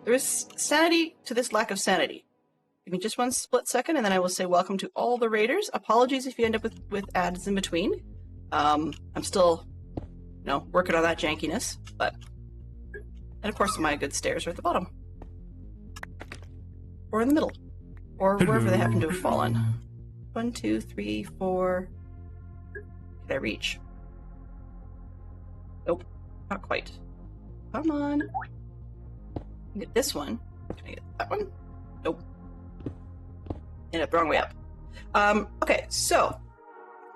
There is sanity to this lack of sanity. Give me just one split second, and then I will say welcome to all the raiders. Apologies if you end up with ads in between. I'm still, you know, working on that jankiness, but... And of course my good stairs are at the bottom. Or in the middle. Or wherever they happen to have fallen. 1, 2, 3, 4... Can I reach? Nope, not quite. Come on. Get this one. Can I get that one? Nope. Ended up the wrong way up. Okay, so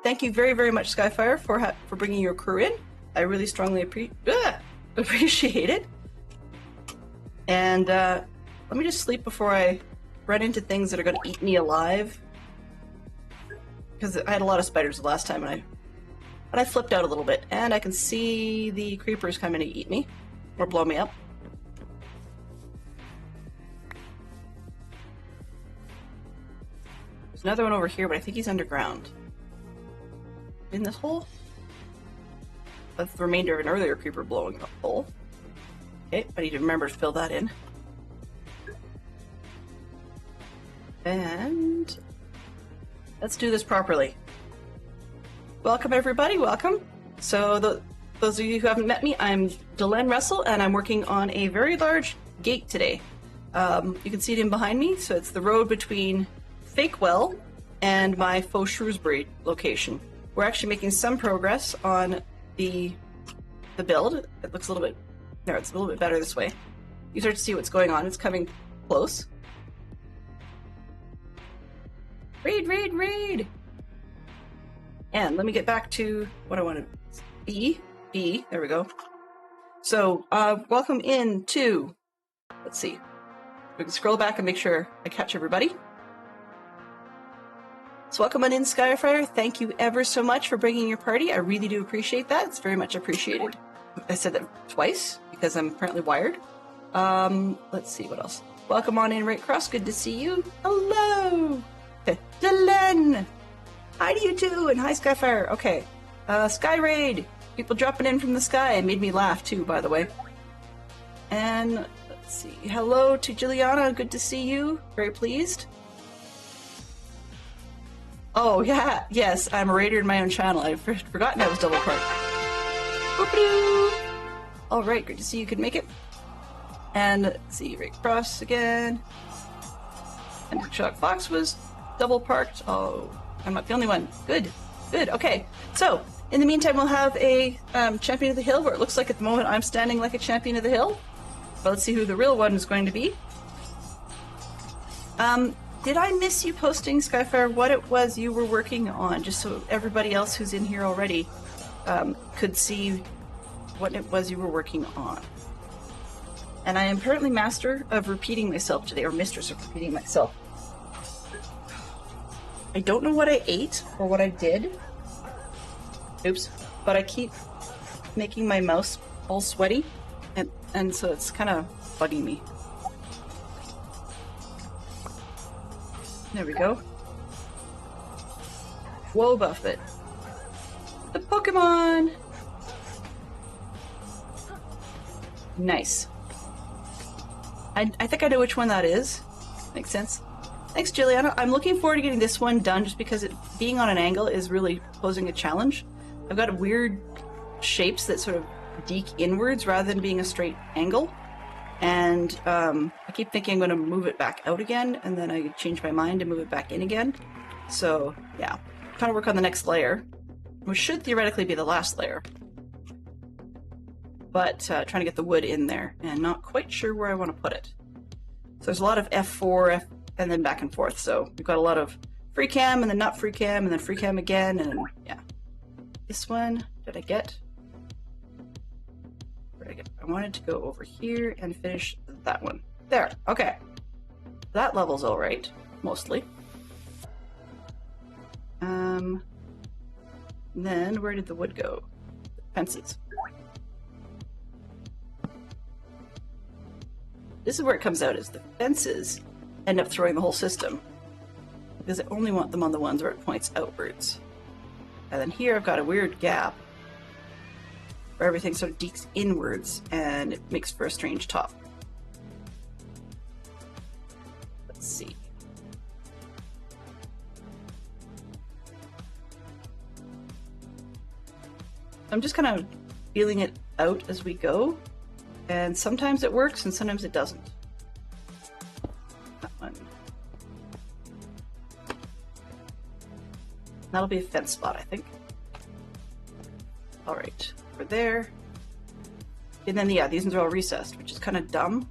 thank you very, very much, Skyfire, for bringing your crew in. I really strongly appreciate it. And let me just sleep before I run into things that are going to eat me alive. Because I had a lot of spiders the last time, and I flipped out a little bit, and I can see the creepers coming to eat me or blow me up. There's another one over here, but I think he's underground. In this hole? That's the remainder of an earlier creeper blowing up hole. Okay, I need to remember to fill that in. And let's do this properly. Welcome everybody, welcome. So those of you who haven't met me, I'm Delenn Russell, and I'm working on a very large gate today. You can see it in behind me, so it's the road between Fakewell and my Faux Shrewsbury location. We're actually making some progress on the build. It looks a little bit, no, it's a little bit better this way. You start to see what's going on. It's coming close. Raid, raid, raid! And let me get back to what I wanted. B, there we go. So, welcome in to, let's see. We can scroll back and make sure I catch everybody. So welcome on in, Skyfire. Thank you ever so much for bringing your party. I really do appreciate that. It's very much appreciated. I said that twice because I'm apparently wired. Let's see what else. Welcome on in, Right Cross. Good to see you. Hello, Delenn. Hi to you too, and hi Skyfire. Okay, Sky Raid. People dropping in from the sky. It made me laugh too, by the way. And let's see. Hello to Juliana. Good to see you. Very pleased. Oh, yeah, yes, I'm a raider in my own channel. I've forgotten I was double parked. All right, great to see you could make it. And let's see, Rick Cross again. And Shock Fox was double parked. Oh, I'm not the only one. Good, good, okay. So, in the meantime, we'll have a Champion of the Hill, where it looks like at the moment I'm standing like a Champion of the Hill. But let's see who the real one is going to be. Did I miss you posting, Skyfire, what it was you were working on, just so everybody else who's in here already could see what it was you were working on? And I am apparently master of repeating myself today, or mistress of repeating myself. I don't know what I ate or what I did. Oops. But I keep making my mouse all sweaty, and so it's kind of bugging me. There we go. Whoa, Buffett. The Pokemon! Nice. I think I know which one that is. Makes sense. Thanks, Juliana. I'm looking forward to getting this one done just because being on an angle is really posing a challenge. I've got weird shapes that sort of deke inwards rather than being a straight angle. And I keep thinking I'm going to move it back out again, and then I change my mind and move it back in again. So, yeah. Trying to work on the next layer, which should theoretically be the last layer. But trying to get the wood in there, and not quite sure where I want to put it. So there's a lot of F4, and then back and forth. So we've got a lot of free cam, and then not free cam, and then free cam again, and yeah. This one, did I get? Where did I get? I wanted to go over here and finish that one. There, okay. That level's all right, mostly. Then where did the wood go? The fences. This is where it comes out, is the fences end up throwing the whole system. Because I only want them on the ones where it points outwards. And then here I've got a weird gap where everything sort of dekes inwards and it makes for a strange top. Let's see. I'm just kind of feeling it out as we go. And sometimes it works and sometimes it doesn't. That one. That'll be a fence spot, I think. All right, over there. And then, yeah, these ones are all recessed, which is kind of dumb.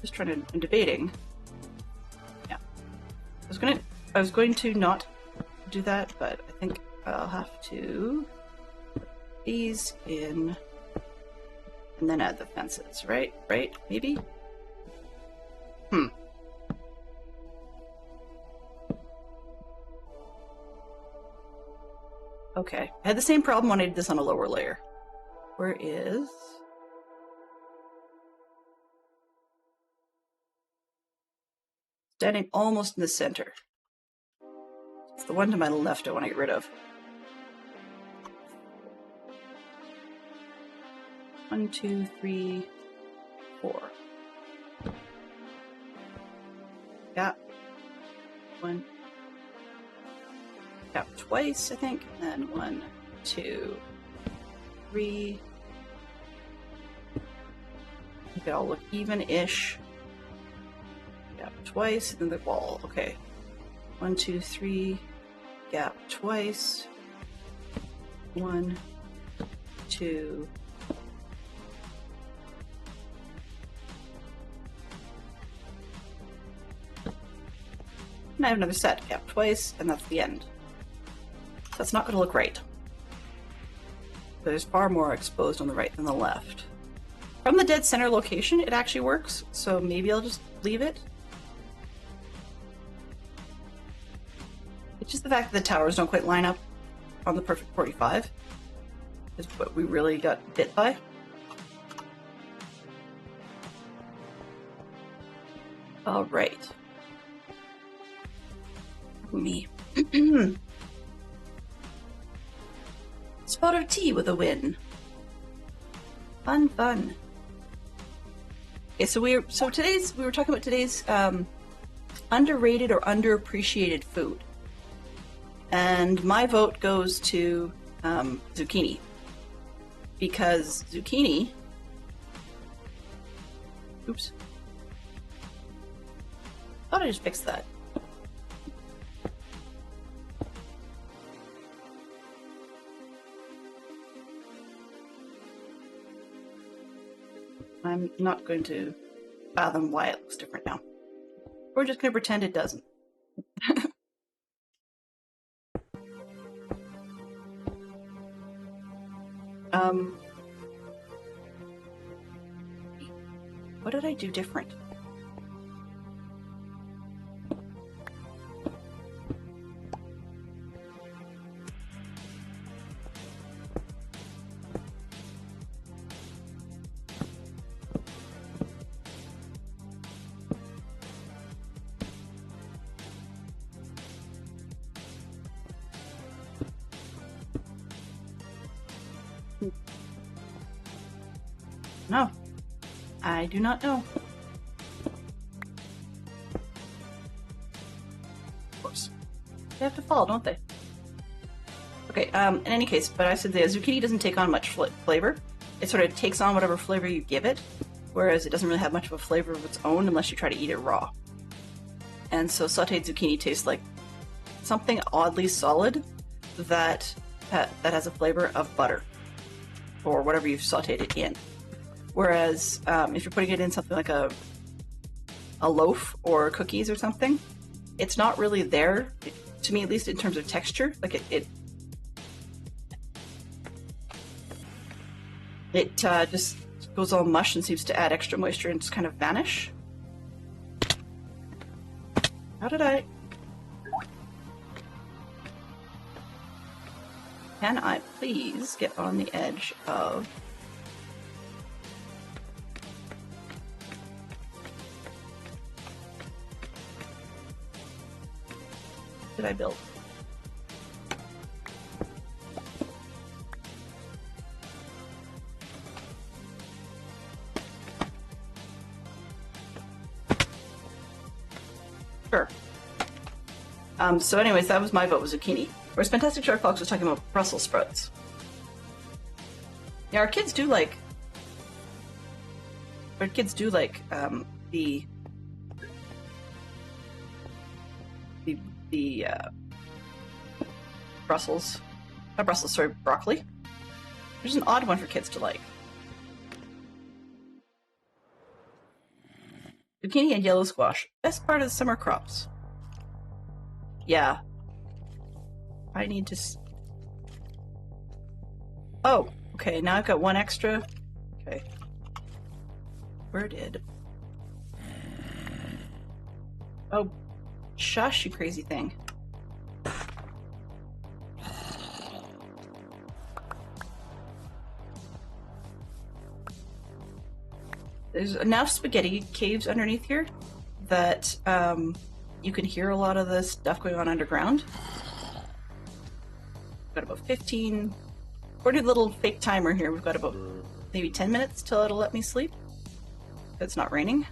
Just trying to, I'm debating. Yeah. I was going to not do that, but I think I'll have to put these in and then add the fences, right? Right? Maybe? Okay. I had the same problem when I did this on a lower layer. Where is... Standing almost in the center. It's the one to my left I want to get rid of. 1, 2, 3, 4. Gap. 1. Gap twice, I think. And then 1, 2, 3. Make it all look even-ish. Gap twice, and then the wall. Okay. 1, 2, 3. Gap twice. 1, 2. And I have another set. Gap twice, and that's the end. So that's not going to look right. There's far more exposed on the right than the left. From the dead center location, it actually works, so maybe I'll just leave it. It's just the fact that the towers don't quite line up on the perfect 45 is what we really got bit by. All right. Me. Spot of tea with a win. Fun, fun. Okay, so we were talking about today's underrated or underappreciated food, and my vote goes to zucchini, because zucchini. Oops. Thought I just fixed that. I'm not going to fathom why it looks different now. We're just going to pretend it doesn't. What did I do different? No. I do not know. Of course. They have to fall, don't they? Okay, in any case, but I said the zucchini doesn't take on much flavor. It sort of takes on whatever flavor you give it, whereas it doesn't really have much of a flavor of its own unless you try to eat it raw. And so sauteed zucchini tastes like something oddly solid that has a flavor of butter or whatever you've sauteed it in. Whereas if you're putting it in something like a loaf or cookies or something, it's not really there, to me at least, in terms of texture. Like it just goes all mush and seems to add extra moisture and just kind of vanish. How did I... Can I please get on the edge of... What did I build? Sure. So anyways, that was my vote, was zucchini. Whereas Fantastic Shark Fox was talking about Brussels sprouts. Yeah, our kids do like the broccoli. Which is an odd one for kids to like. Zucchini and yellow squash. Best part of the summer crops. Yeah. I need to... Oh, okay, now I've got one extra. Okay. Where did... Oh, shush, you crazy thing. There's enough spaghetti caves underneath here that you can hear a lot of the stuff going on underground. Got about 15, according to the little fake timer here, we've got about maybe 10 minutes till it'll let me sleep. If it's not raining.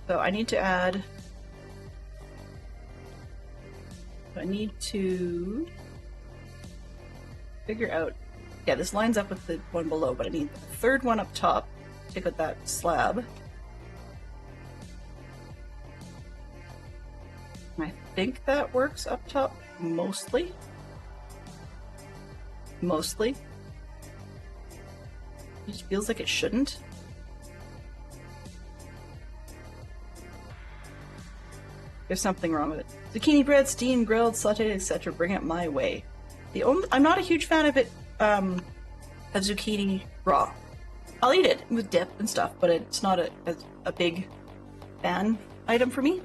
So I need to add... I need to figure out... Yeah, this lines up with the one below, but I need the third one up top. Take out that slab. I think that works up top, mostly. Mostly. It just feels like it shouldn't. There's something wrong with it. Zucchini bread, steamed, grilled, sauteed, etc. Bring it my way. I'm not a huge fan of it, of zucchini raw. I'll eat it with dip and stuff, but it's not a big fan item for me.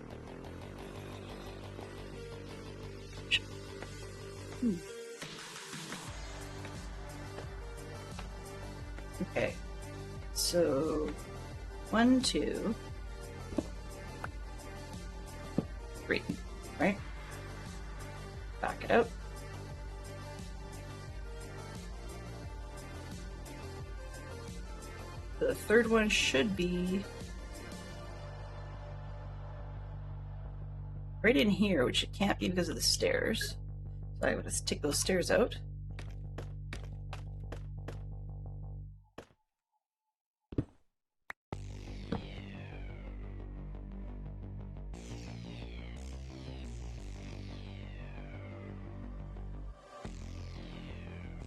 Okay, so 1, 2, 3, right? Back it out. The third one should be right in here, which it can't be because of the stairs. So I'm going to take those stairs out.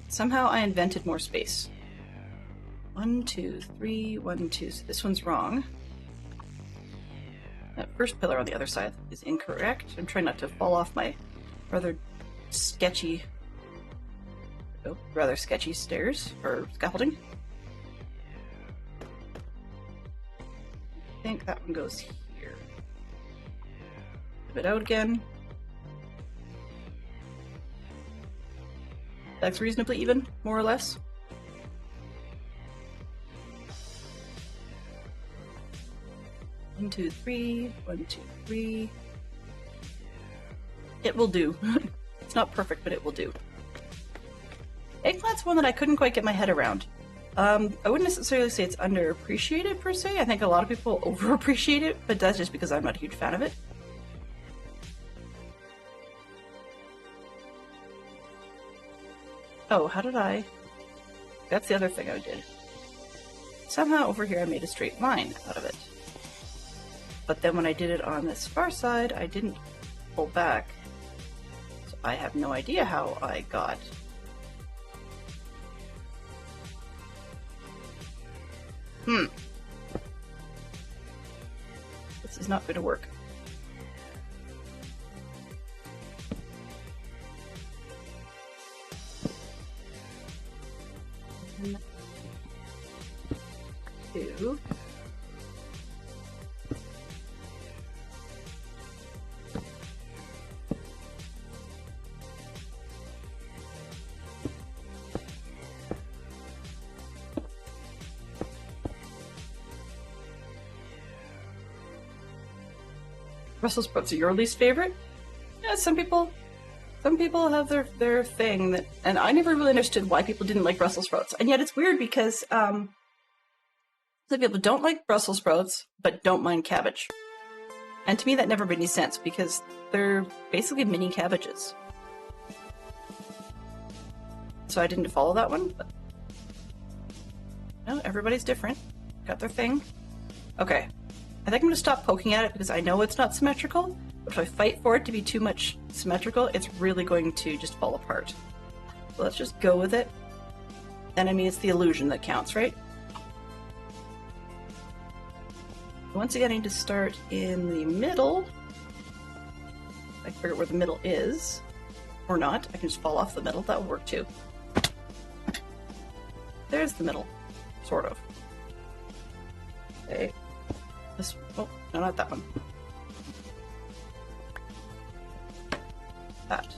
Somehow I invented more space. 1, 2, 3, 1, 2. So this one's wrong. That first pillar on the other side is incorrect. I'm trying not to fall off my rather sketchy stairs or scaffolding. I think that one goes here. Move it out again. That's reasonably even, more or less. One, 2, 3. 1, 2, 3. It will do. It's not perfect, but it will do. Eggplant's one that I couldn't quite get my head around. I wouldn't necessarily say it's underappreciated per se. I think a lot of people overappreciate it, but that's just because I'm not a huge fan of it. Oh, how did I... That's the other thing I did. Somehow over here I made a straight line out of it. But then when I did it on this far side, I didn't pull back. So I have no idea how I got... This is not going to work. Two. Brussels sprouts are your least favorite? Yeah, some people have their thing that, and I never really understood why people didn't like Brussels sprouts. And yet it's weird because some people don't like Brussels sprouts but don't mind cabbage. And to me that never made any sense because they're basically mini cabbages. So I didn't follow that one, but no, everybody's different. Got their thing. Okay. I think I'm going to stop poking at it because I know it's not symmetrical, but if I fight for it to be too much symmetrical, it's really going to just fall apart. So let's just go with it. And I mean, it's the illusion that counts, right? Once again, I need to start in the middle. I can figure out where the middle is. Or not. I can just fall off the middle. That would work too. There's the middle. Sort of. Okay. This, oh, no, not that one. That.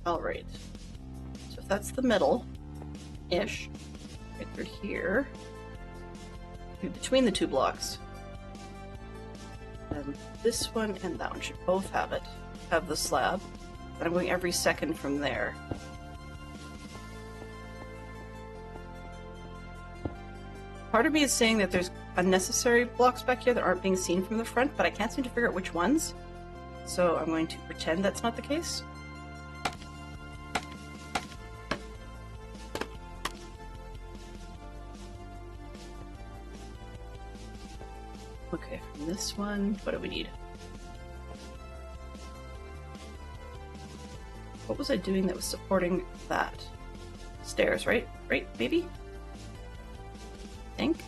All right. So if that's the middle-ish, right through here, between the two blocks. And this one and that one should both have it, have the slab. And I'm going every second from there. Part of me is saying that there's unnecessary blocks back here that aren't being seen from the front, but I can't seem to figure out which ones. So I'm going to pretend that's not the case. Okay, from this one, what do we need? What was I doing that was supporting that? Stairs, right? Right, maybe? I think?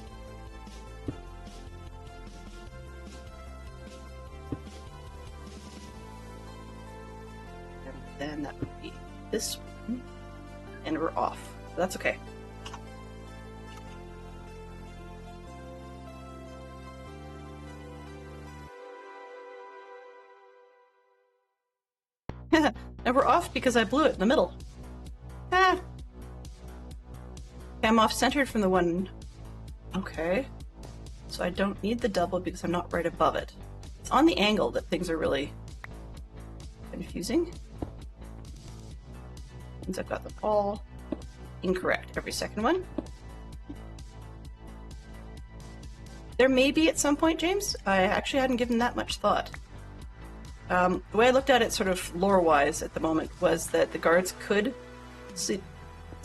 And then that would be this one. And we're off. That's okay. And we're off because I blew it in the middle. Ah. I'm off-centered from the one. Okay. So I don't need the double because I'm not right above it. It's on the angle that things are really confusing. Since I've got them all incorrect, every second one. There may be at some point, James. I actually hadn't given that much thought. The way I looked at it sort of lore-wise at the moment was that the guards could sleep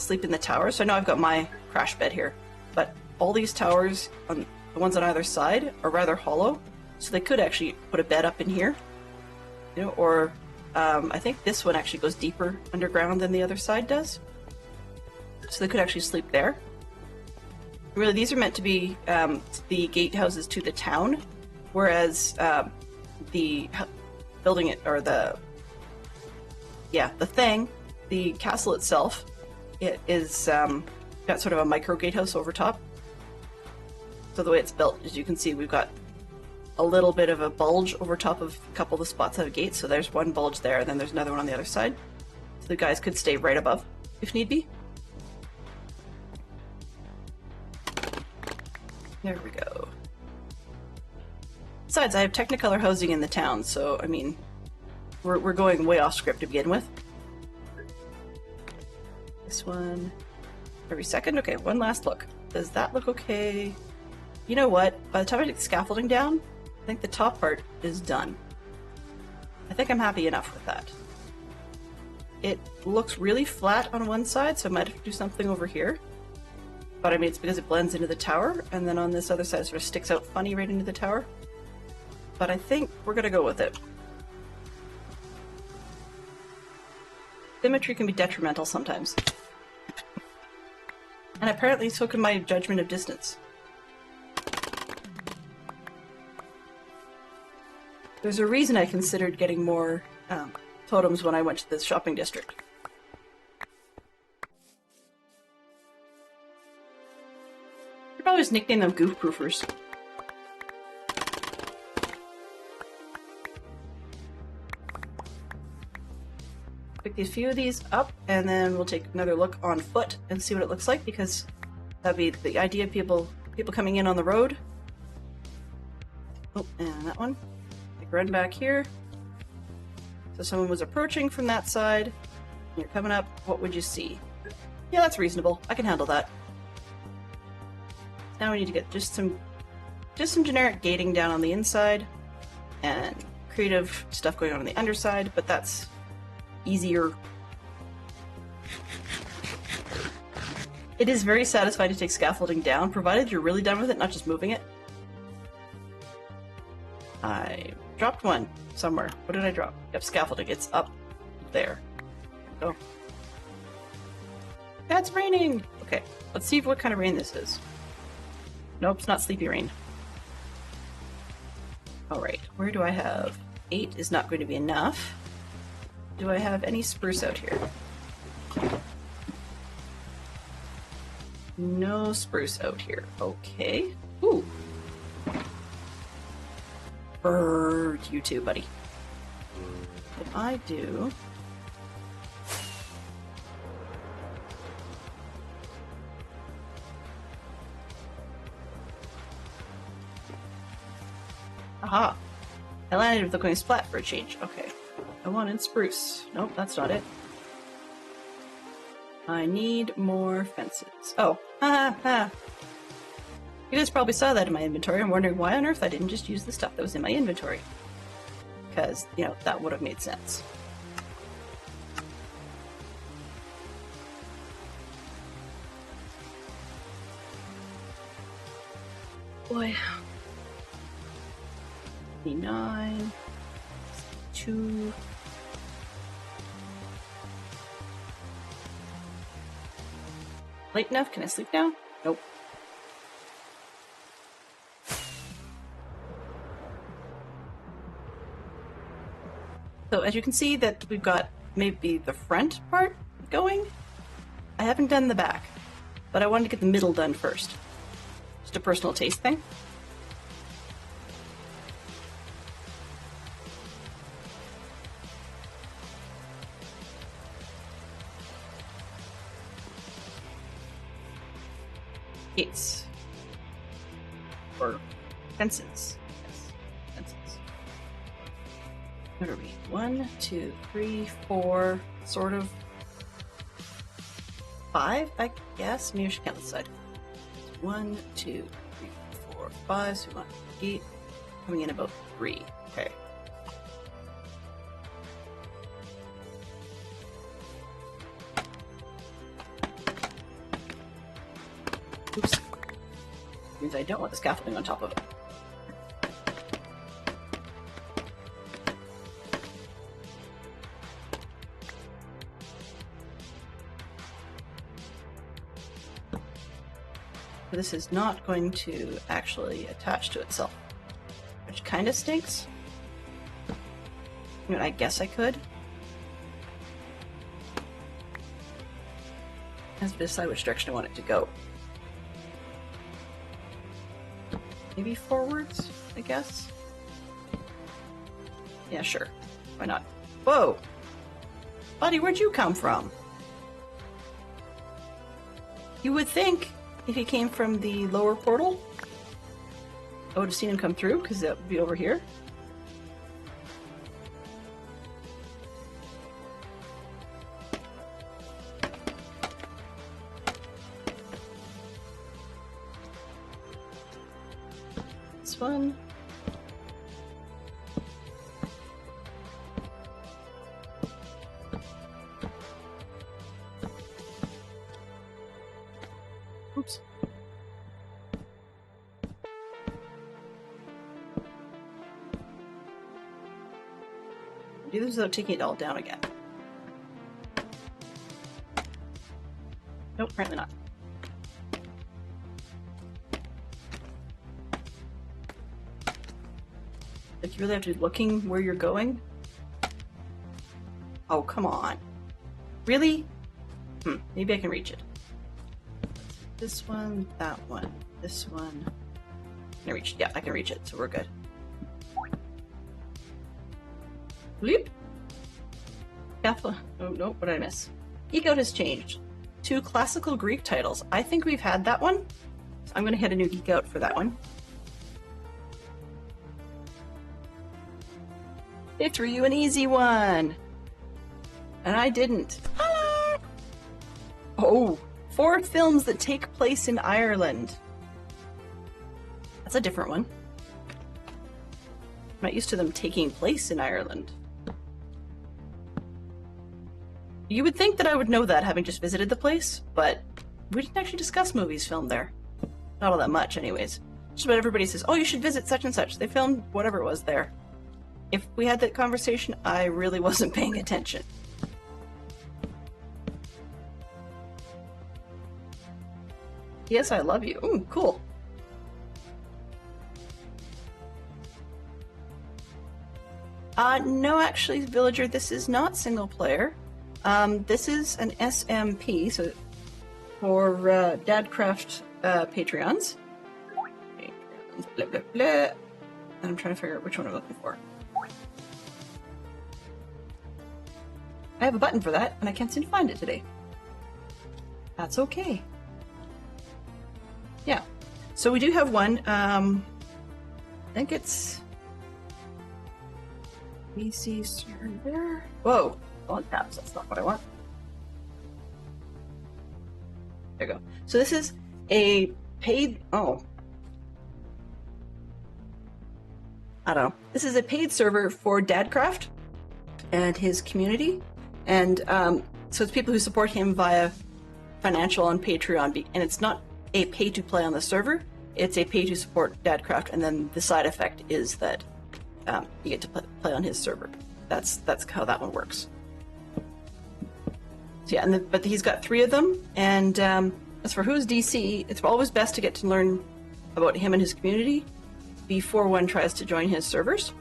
in the tower. So I know I've got my crash bed here, but all these towers, the ones on either side, are rather hollow. So they could actually put a bed up in here. You know, or I think this one actually goes deeper underground than the other side does. So they could actually sleep there. Really, these are meant to be the gatehouses to the town, whereas the building it, or the thing, the castle itself, it is got sort of a micro gatehouse over top. So the way it's built, as you can see, we've got a little bit of a bulge over top of a couple of the spots that have gates. So there's one bulge there, and then there's another one on the other side. So the guys could stay right above if need be. There we go. Besides, I have Technicolor housing in the town, so, I mean, we're going way off script to begin with. This one, every second? Okay, one last look. Does that look okay? You know what? By the time I get the scaffolding down, I think the top part is done. I think I'm happy enough with that. It looks really flat on one side, so I might have to do something over here. But I mean, it's because it blends into the tower, and then on this other side it sort of sticks out funny right into the tower. But I think we're gonna go with it. Symmetry can be detrimental sometimes. And apparently so can my judgment of distance. There's a reason I considered getting more totems when I went to the shopping district. I'd always nickname them goof-proofers. Pick a few of these up, and then we'll take another look on foot and see what it looks like, because that'd be the idea of people coming in on the road. Oh, and that one. Run back here. So someone was approaching from that side, and you're coming up, what would you see? Yeah, that's reasonable. I can handle that. Now we need to get just some generic gating down on the inside, and creative stuff going on the underside, but that's easier. It is very satisfying to take scaffolding down, provided you're really done with it, not just moving it. I dropped one somewhere. What did I drop? Yep, scaffolding. It's up there. Oh. Yeah, it's raining! Okay, let's see what kind of rain this is. Nope, it's not sleepy rain. Alright, where do I have? 8 is not going to be enough. Do I have any spruce out here? No spruce out here. Okay. Ooh. Bird, you too, buddy. If I do... Aha! I landed with the going splat for a change. Okay. I wanted spruce. Nope, that's not it. I need more fences. Oh. Ha ha. You guys probably saw that in my inventory. I'm wondering why on earth I didn't just use the stuff that was in my inventory. Because, you know, that would have made sense. Boy. 9. 2. Late enough? Can I sleep now? Nope. So as you can see that we've got maybe the front part going. I haven't done the back, but I wanted to get the middle done first. Just a personal taste thing. Gates. Or fences. Yes, fences. What are we? 1, 2, 3, 4, sort of. 5, I guess? Maybe I should count this side. 1, 2, 3, 4, 5, so we want 8. Coming in about 3. Okay. Oops. Means I don't want the scaffolding on top of it. This is not going to actually attach to itself, which kind of stinks. I mean, I guess I could. I have to decide which direction I want it to go. Maybe forwards, I guess? Yeah, sure. Why not? Whoa! Buddy, where'd you come from? You would think, if he came from the lower portal, I would have seen him come through because that would be over here. This one. Oops. Do this without taking it all down again. Nope, apparently not. Like, you really have to be looking where you're going? Oh, come on. Really? Maybe I can reach it. This one, that one, this one. Can I reach it? Yeah, I can reach it, so we're good. Bleep. Catholic. Oh, no, what did I miss? Geek Out has changed. 2 classical Greek titles. I think we've had that one. So I'm going to hit a new Geek Out for that one. They threw you an easy one. And I didn't. Hello! Oh, 4 films that take place in Ireland. That's a different one. I'm not used to them taking place in Ireland. You would think that I would know that, having just visited the place, but we didn't actually discuss movies filmed there. Not all that much, anyways. Just about everybody says, oh, you should visit such and such. They filmed whatever it was there. If we had that conversation, I really wasn't paying attention. Yes, I love you. Ooh, cool. No, actually, Villager, this is not single player. This is an SMP, so for Dadcraft Patreons. Blah, blah, blah. And I'm trying to figure out which one I'm looking for. I have a button for that, and I can't seem to find it today. That's okay. Yeah. So we do have one. I think it's PC server. Whoa. On tabs. That's not what I want. There you go. So this is a paid. Oh. I don't know. This is a paid server for Dadcraft and his community. And so it's people who support him via financial on Patreon. And it's not a pay to play on the server. It's a pay to support Dadcraft. And then the side effect is that you get to play on his server. That's how that one works. So yeah, but he's got 3 of them. And as for who's DC, it's always best to get to learn about him and his community before one tries to join his servers.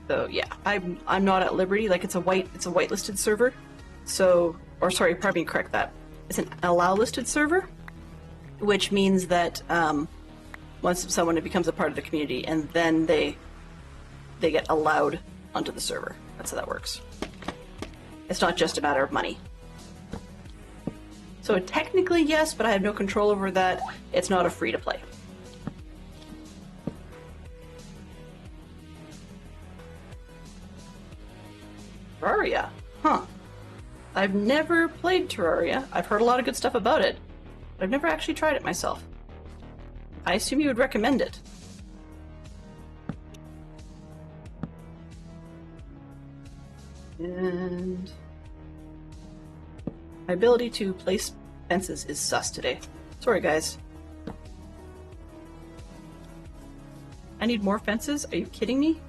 So yeah, I'm not at liberty. Like it's a whitelisted server. So, or sorry, pardon me, correct that. It's an allow listed server, which means that once someone becomes a part of the community, and then they get allowed onto the server. That's how that works. It's not just a matter of money. So technically yes, but I have no control over that. It's not a free to play. Terraria, huh? I've never played Terraria. I've heard a lot of good stuff about it, but I've never actually tried it myself. I assume you would recommend it. And my ability to place fences is sus today. Sorry, guys. I need more fences? Are you kidding me?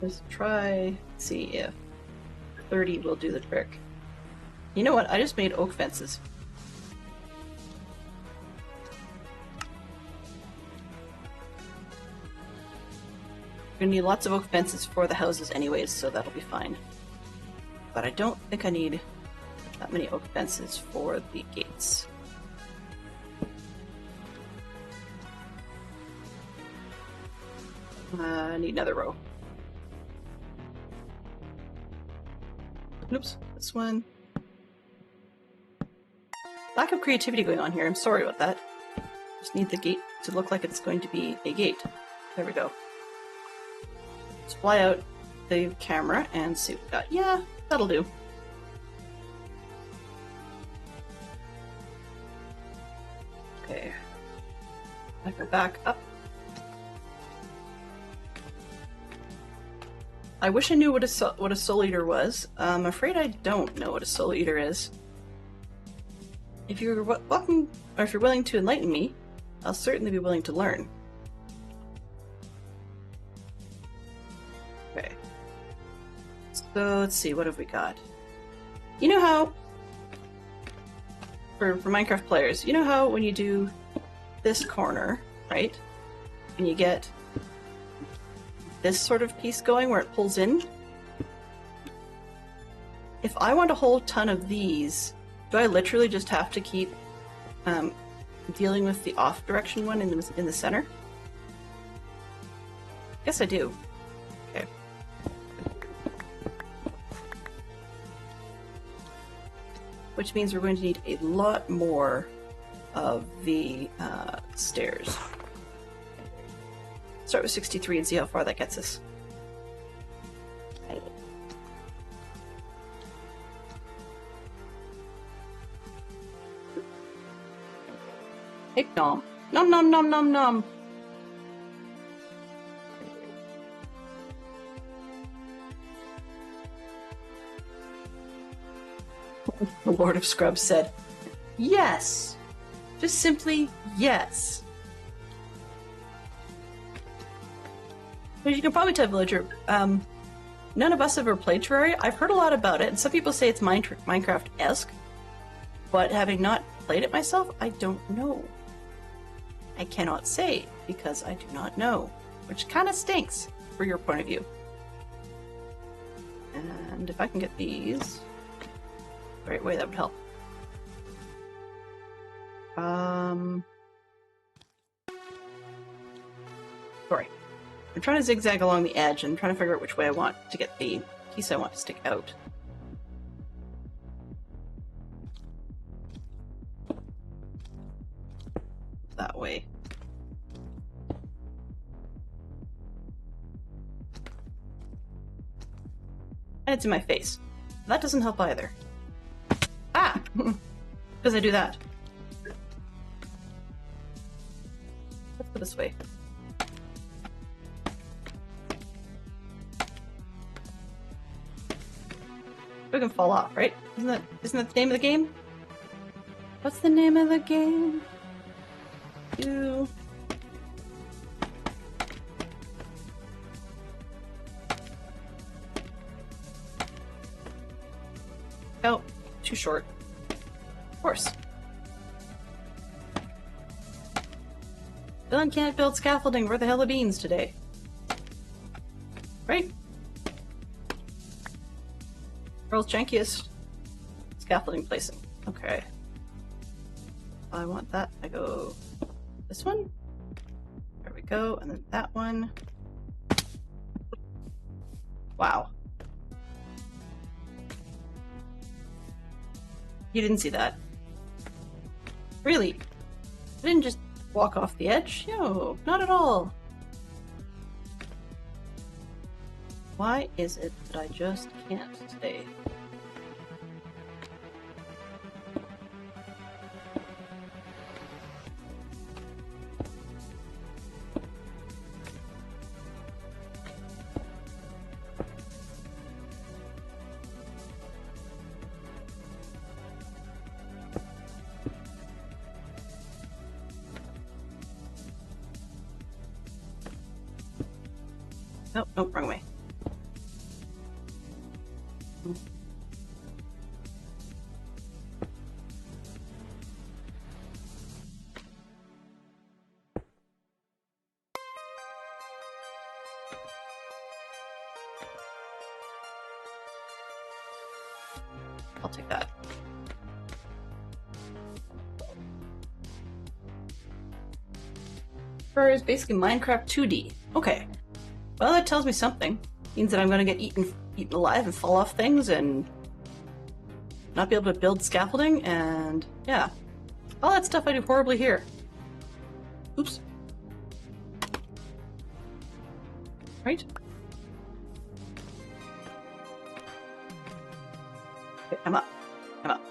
Let's try, see if 30 will do the trick. You know what? I just made oak fences. We're gonna need lots of oak fences for the houses anyways, so that'll be fine. But I don't think I need that many oak fences for the gates. I need another row. Oops, this one. Lack of creativity going on here. I'm sorry about that. Just need the gate to look like it's going to be a gate. There we go. Let's fly out the camera and see what we got. Yeah, that'll do. Okay. I go back up. I wish I knew what a Soul Eater was. I'm afraid I don't know what a Soul Eater is. If you're welcome, or if you're willing to enlighten me, I'll certainly be willing to learn. Okay. So let's see, what have we got? You know how, for Minecraft players, you know how when you do this corner, right? And you get this sort of piece going where it pulls in? If I want a whole ton of these, do I literally just have to keep dealing with the off direction one in the center? Guess I do. Okay. Which means we're going to need a lot more of the stairs. Start with 63 and see how far that gets us. Hey, nom. Nom nom nom nom nom. The Lord of Scrubs said, yes! Just simply, yes. As you can probably tell, Villager, none of us have ever played Terraria. I've heard a lot about it, and some people say it's Minecraft-esque, but having not played it myself, I don't know. I cannot say, because I do not know, which kind of stinks for your point of view. And if I can get these the right way, that would help. Sorry. I'm trying to zigzag along the edge and I'm trying to figure out which way I want to get the piece I want to stick out. That way. And it's in my face. That doesn't help either. Ah! Because I do that. Let's go this way. We can fall off, right? Isn't that the name of the game? What's the name of the game? Oh, too short. Of course. Villain can't build scaffolding worth the hell of beans today. Right? World's jankiest scaffolding placing. Okay. I want that. I go this one. There we go. And then that one. Wow. You didn't see that. Really? I didn't just walk off the edge? No, not at all. Why is it that I just can't stay? Nope, nope, wrong way. I'll take that. Is basically Minecraft 2D. Okay. Well, that tells me something. Means that I'm gonna get eaten alive and fall off things and not be able to build scaffolding, and yeah. All that stuff I do horribly here. Oops. Right? Okay, I'm up. I'm up.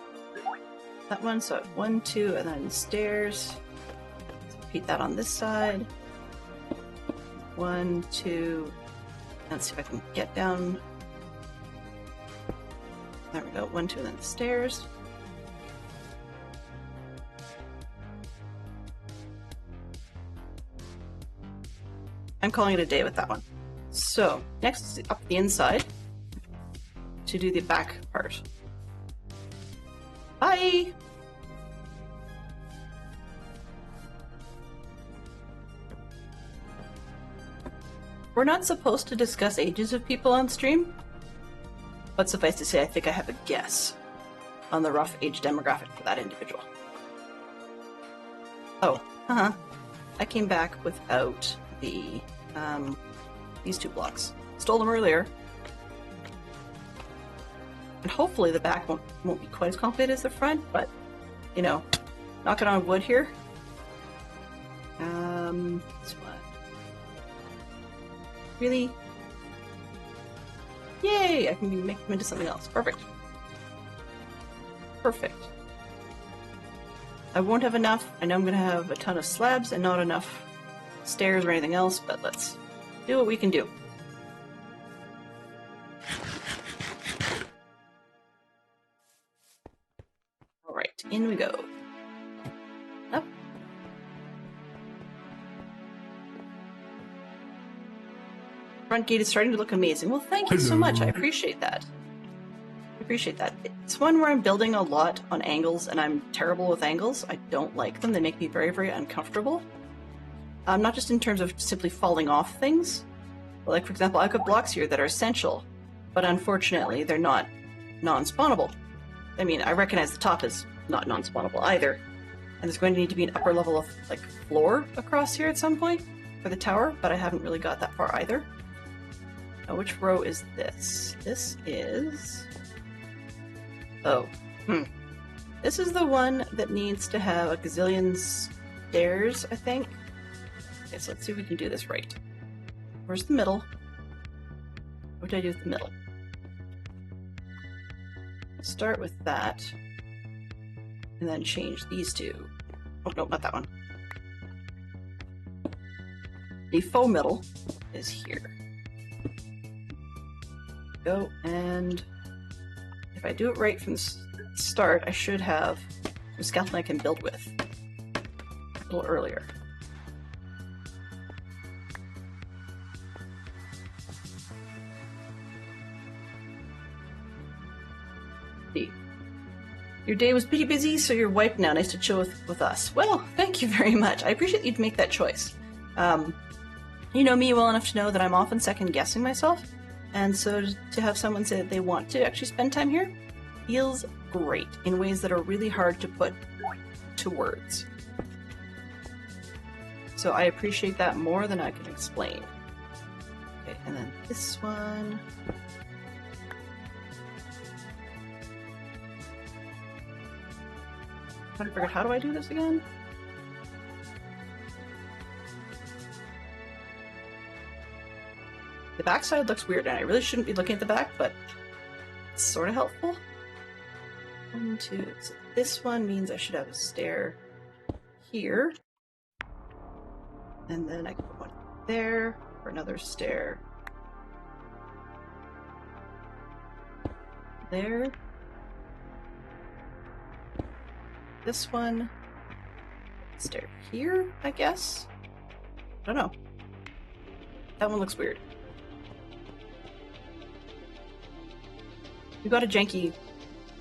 That one, so 1, 2, and then stairs. Let's repeat that on this side. 1, 2. Let's see if I can get down. There we go. 1, 2, and then the stairs. I'm calling it a day with that one. So next is up the inside to do the back part. Bye! We're not supposed to discuss ages of people on stream, but suffice to say, I think I have a guess on the rough age demographic for that individual. Oh, I came back without the these 2 blocks. Stole them earlier. And hopefully the back won't be quite as complicated as the front, but, you know, knocking on wood here. This one. Really? Yay! I can make them into something else. Perfect. Perfect. I won't have enough. I know I'm going to have a ton of slabs and not enough stairs or anything else, but let's do what we can do. Alright, in we go. Up. Front gate is starting to look amazing. Well, thank you so much. I appreciate that. I appreciate that. It's one where I'm building a lot on angles, and I'm terrible with angles. I don't like them. They make me very, very uncomfortable. Not just in terms of simply falling off things. But like, for example, I've got blocks here that are essential, but unfortunately, they're not non-spawnable. I mean, I recognize the top is not non-spawnable either. And there's going to need to be an upper level of, like, floor across here at some point for the tower, but I haven't really got that far either. Now, which row is this? This is... Oh. This is the one that needs to have a gazillion stairs, I think. Okay, so let's see if we can do this right. Where's the middle? What do I do with the middle? Start with that. And then change these 2. Oh, no, not that one. The faux middle is here. Go, and if I do it right from the start, I should have a scaffolding I can build with a little earlier. See. Your day was pretty busy, so you're wiped now. Nice to chill with us. Well, thank you very much. I appreciate you'd make that choice. You know me well enough to know that I'm often second-guessing myself, and so to have someone say that they want to actually spend time here feels great in ways that are really hard to put to words. So I appreciate that more than I can explain. Okay, and then this one... I'm trying to figure out, how do I do this again? The backside looks weird, and I really shouldn't be looking at the back, but it's sort of helpful. 1, 2. So this one means I should have a stair here. And then I can put one there for another stair. There. This one. Stair here, I guess? I don't know. That one looks weird. We've got a janky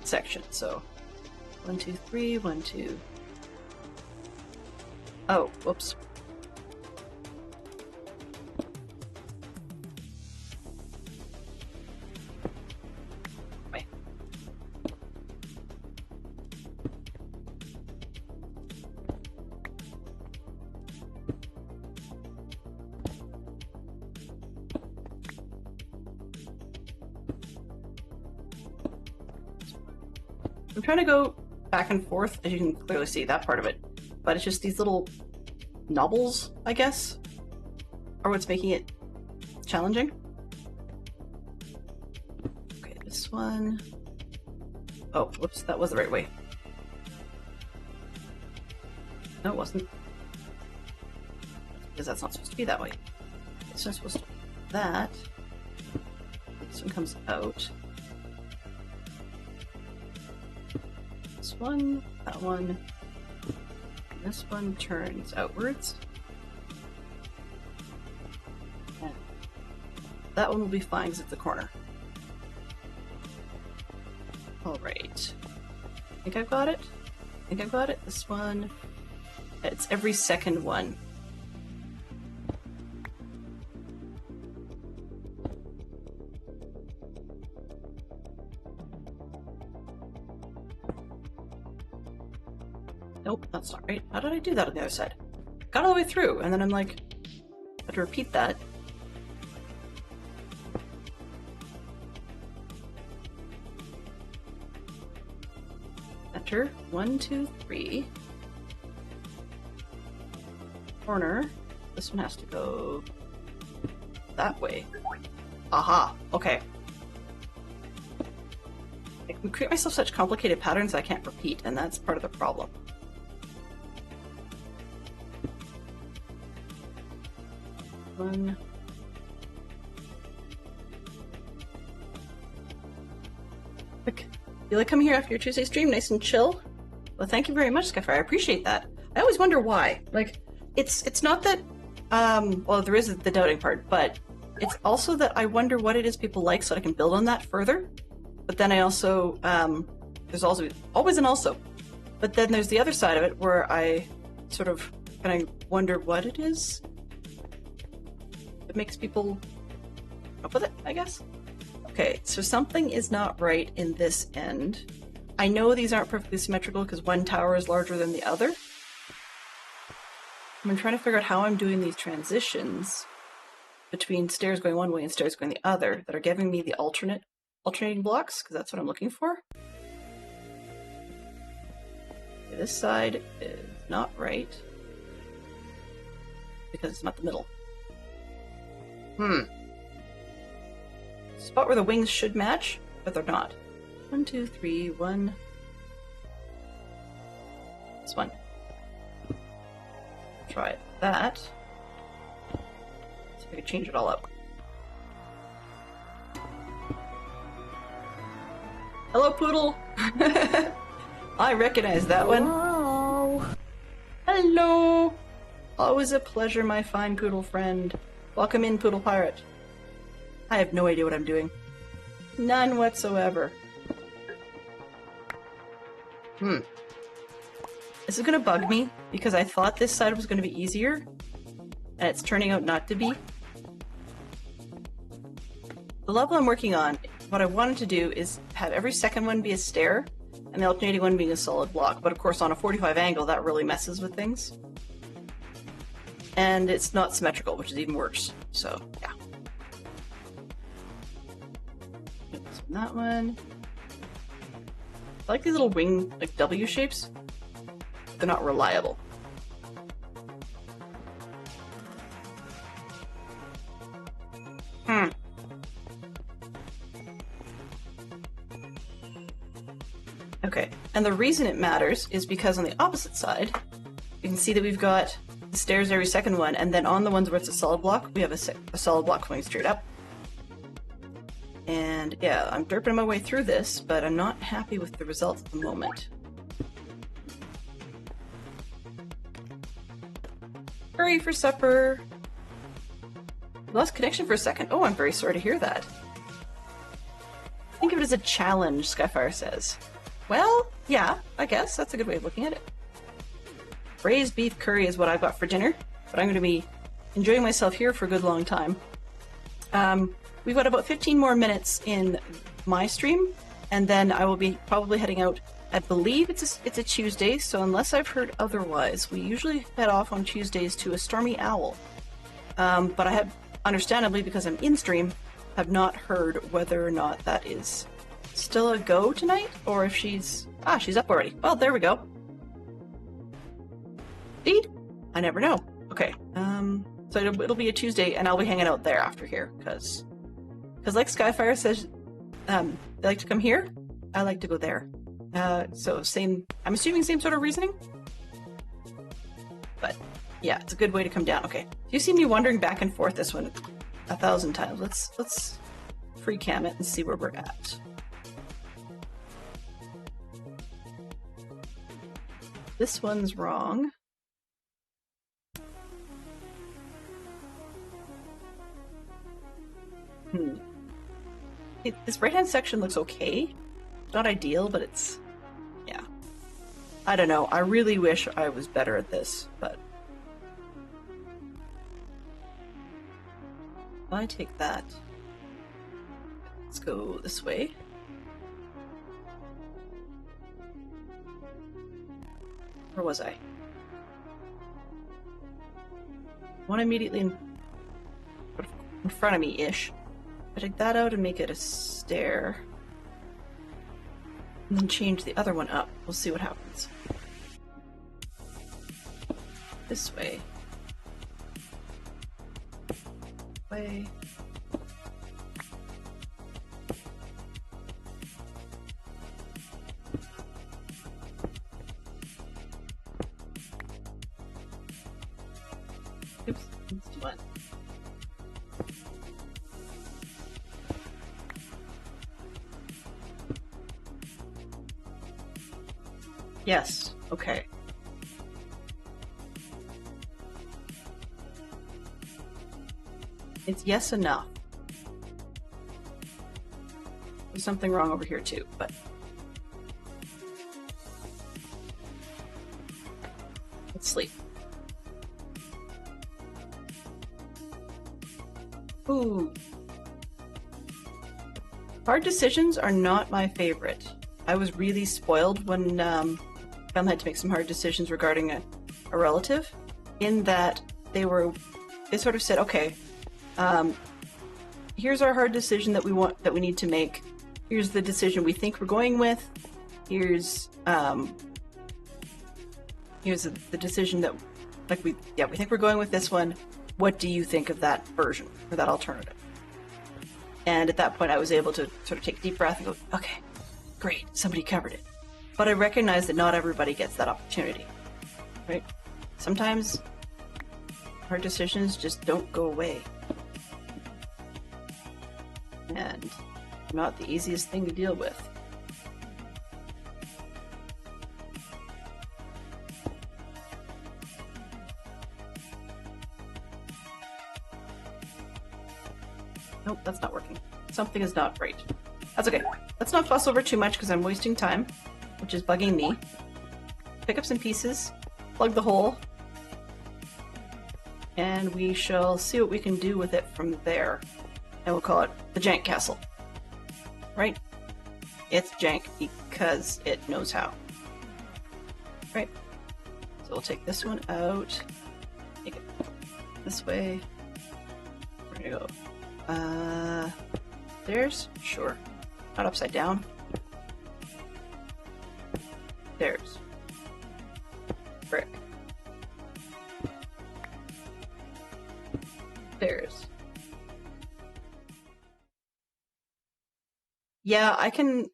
section, so 1, 2, 3, 1, 2. Oh, whoops. Wait. I'm trying to go back and forth, as you can clearly see that part of it, but it's just these little knobbles, I guess, are what's making it challenging. Okay, this one. Oh, whoops, that was the right way. No, it wasn't. Because that's not supposed to be that way. It's not supposed to be that. This one comes out. This one, that one. And this one turns outwards. And that one will be fine because it's a corner. Alright. I think I've got it. I think I've got it. This one. It's every second one. Nope, that's not right. How did I do that on the other side? Got all the way through, and then I'm like, I have to repeat that. Enter 1, 2, 3. Corner. This one has to go that way. Aha. Okay. I can create myself such complicated patterns I can't repeat, and that's part of the problem. One. Like, you like coming here after your Tuesday stream, nice and chill? Well, thank you very much, Skyfire. I appreciate that. I always wonder why. Like, it's not that, well, there is the doubting part, but it's also that I wonder what it is people like so I can build on that further. But then I also, there's also, always an also. But then there's the other side of it where I sort of kind of wonder what it is that makes people up with it, I guess. Okay, so something is not right in this end. I know these aren't perfectly symmetrical because one tower is larger than the other. I'm trying to figure out how I'm doing these transitions between stairs going one way and stairs going the other that are giving me the alternating blocks, because that's what I'm looking for. Okay, this side is not right because it's not the middle. Spot where the wings should match, but they're not. 1, 2, 3, 1. This one. Try that. See if I can change it all up. Hello, Poodle! I recognize that one. Hello. Hello! Always a pleasure, my fine poodle friend. Welcome in, Poodle Pirate. I have no idea what I'm doing. None whatsoever. This is gonna bug me, because I thought this side was gonna be easier, and it's turning out not to be. The level I'm working on, what I wanted to do is have every second one be a stair, and the alternating one being a solid block, but of course on a 45 angle that really messes with things. And it's not symmetrical, which is even worse, so yeah. That one. I like these little wing, like W shapes. They're not reliable. Okay, and the reason it matters is because on the opposite side, you can see that we've got the stairs every second one, and then on the ones where it's a solid block, we have a solid block going straight up. And yeah, I'm derping my way through this, but I'm not happy with the results at the moment. Hurry for supper! Lost connection for a second. Oh, I'm very sorry to hear that. Think of it as a challenge, Skyfire says. Well, yeah, I guess that's a good way of looking at it. Braised beef curry is what I've got for dinner, but I'm going to be enjoying myself here for a good long time. We've got about 15 more minutes in my stream, and then I will be probably heading out. I believe it's a Tuesday, so unless I've heard otherwise, we usually head off on Tuesdays to a Stormy Owl. But I have, understandably, because I'm in stream, have not heard whether or not that is still a go tonight, or if she's she's up already. Well, there we go. Indeed, I never know. Okay, so it'll be a Tuesday, and I'll be hanging out there after here, because like Skyfire says, they like to come here. I like to go there. So same. I'm assuming same sort of reasoning. But yeah, it's a good way to come down. Okay, you see me wandering back and forth this one 1,000 times. Let's free cam it and see where we're at. This one's wrong. This right-hand section looks okay. Not ideal, but it's... yeah. I don't know. I really wish I was better at this, but... I take that. Let's go this way. Where was I? One immediately in front of me-ish. I take that out and make it a stair. And then change the other one up. We'll see what happens. This way. Way. Oops, let's do one. Yes, okay. It's yes enough. There's something wrong over here too, but... let's sleep. Ooh. Hard decisions are not my favorite. I was really spoiled when Belle had to make some hard decisions regarding a relative, in that they sort of said, okay, here's our hard decision that we need to make. Here's the decision we think we're going with. Here's the decision that we think we're going with this one. What do you think of that version or that alternative? And at that point I was able to sort of take a deep breath and go, okay, great, somebody covered it. But I recognize that not everybody gets that opportunity, right? Sometimes hard decisions just don't go away. And not the easiest thing to deal with. Nope, that's not working. Something is not right. That's okay. Let's not fuss over too much because I'm wasting time, which is bugging me. Pick up some pieces, plug the hole, and we shall see what we can do with it from there. And we'll call it the Jank Castle. Right? It's jank because it knows how. Right? So we'll take this one out, take it this way. We're gonna go, there's? Sure. Not upside down. There's. Brick. There's. Yeah, I can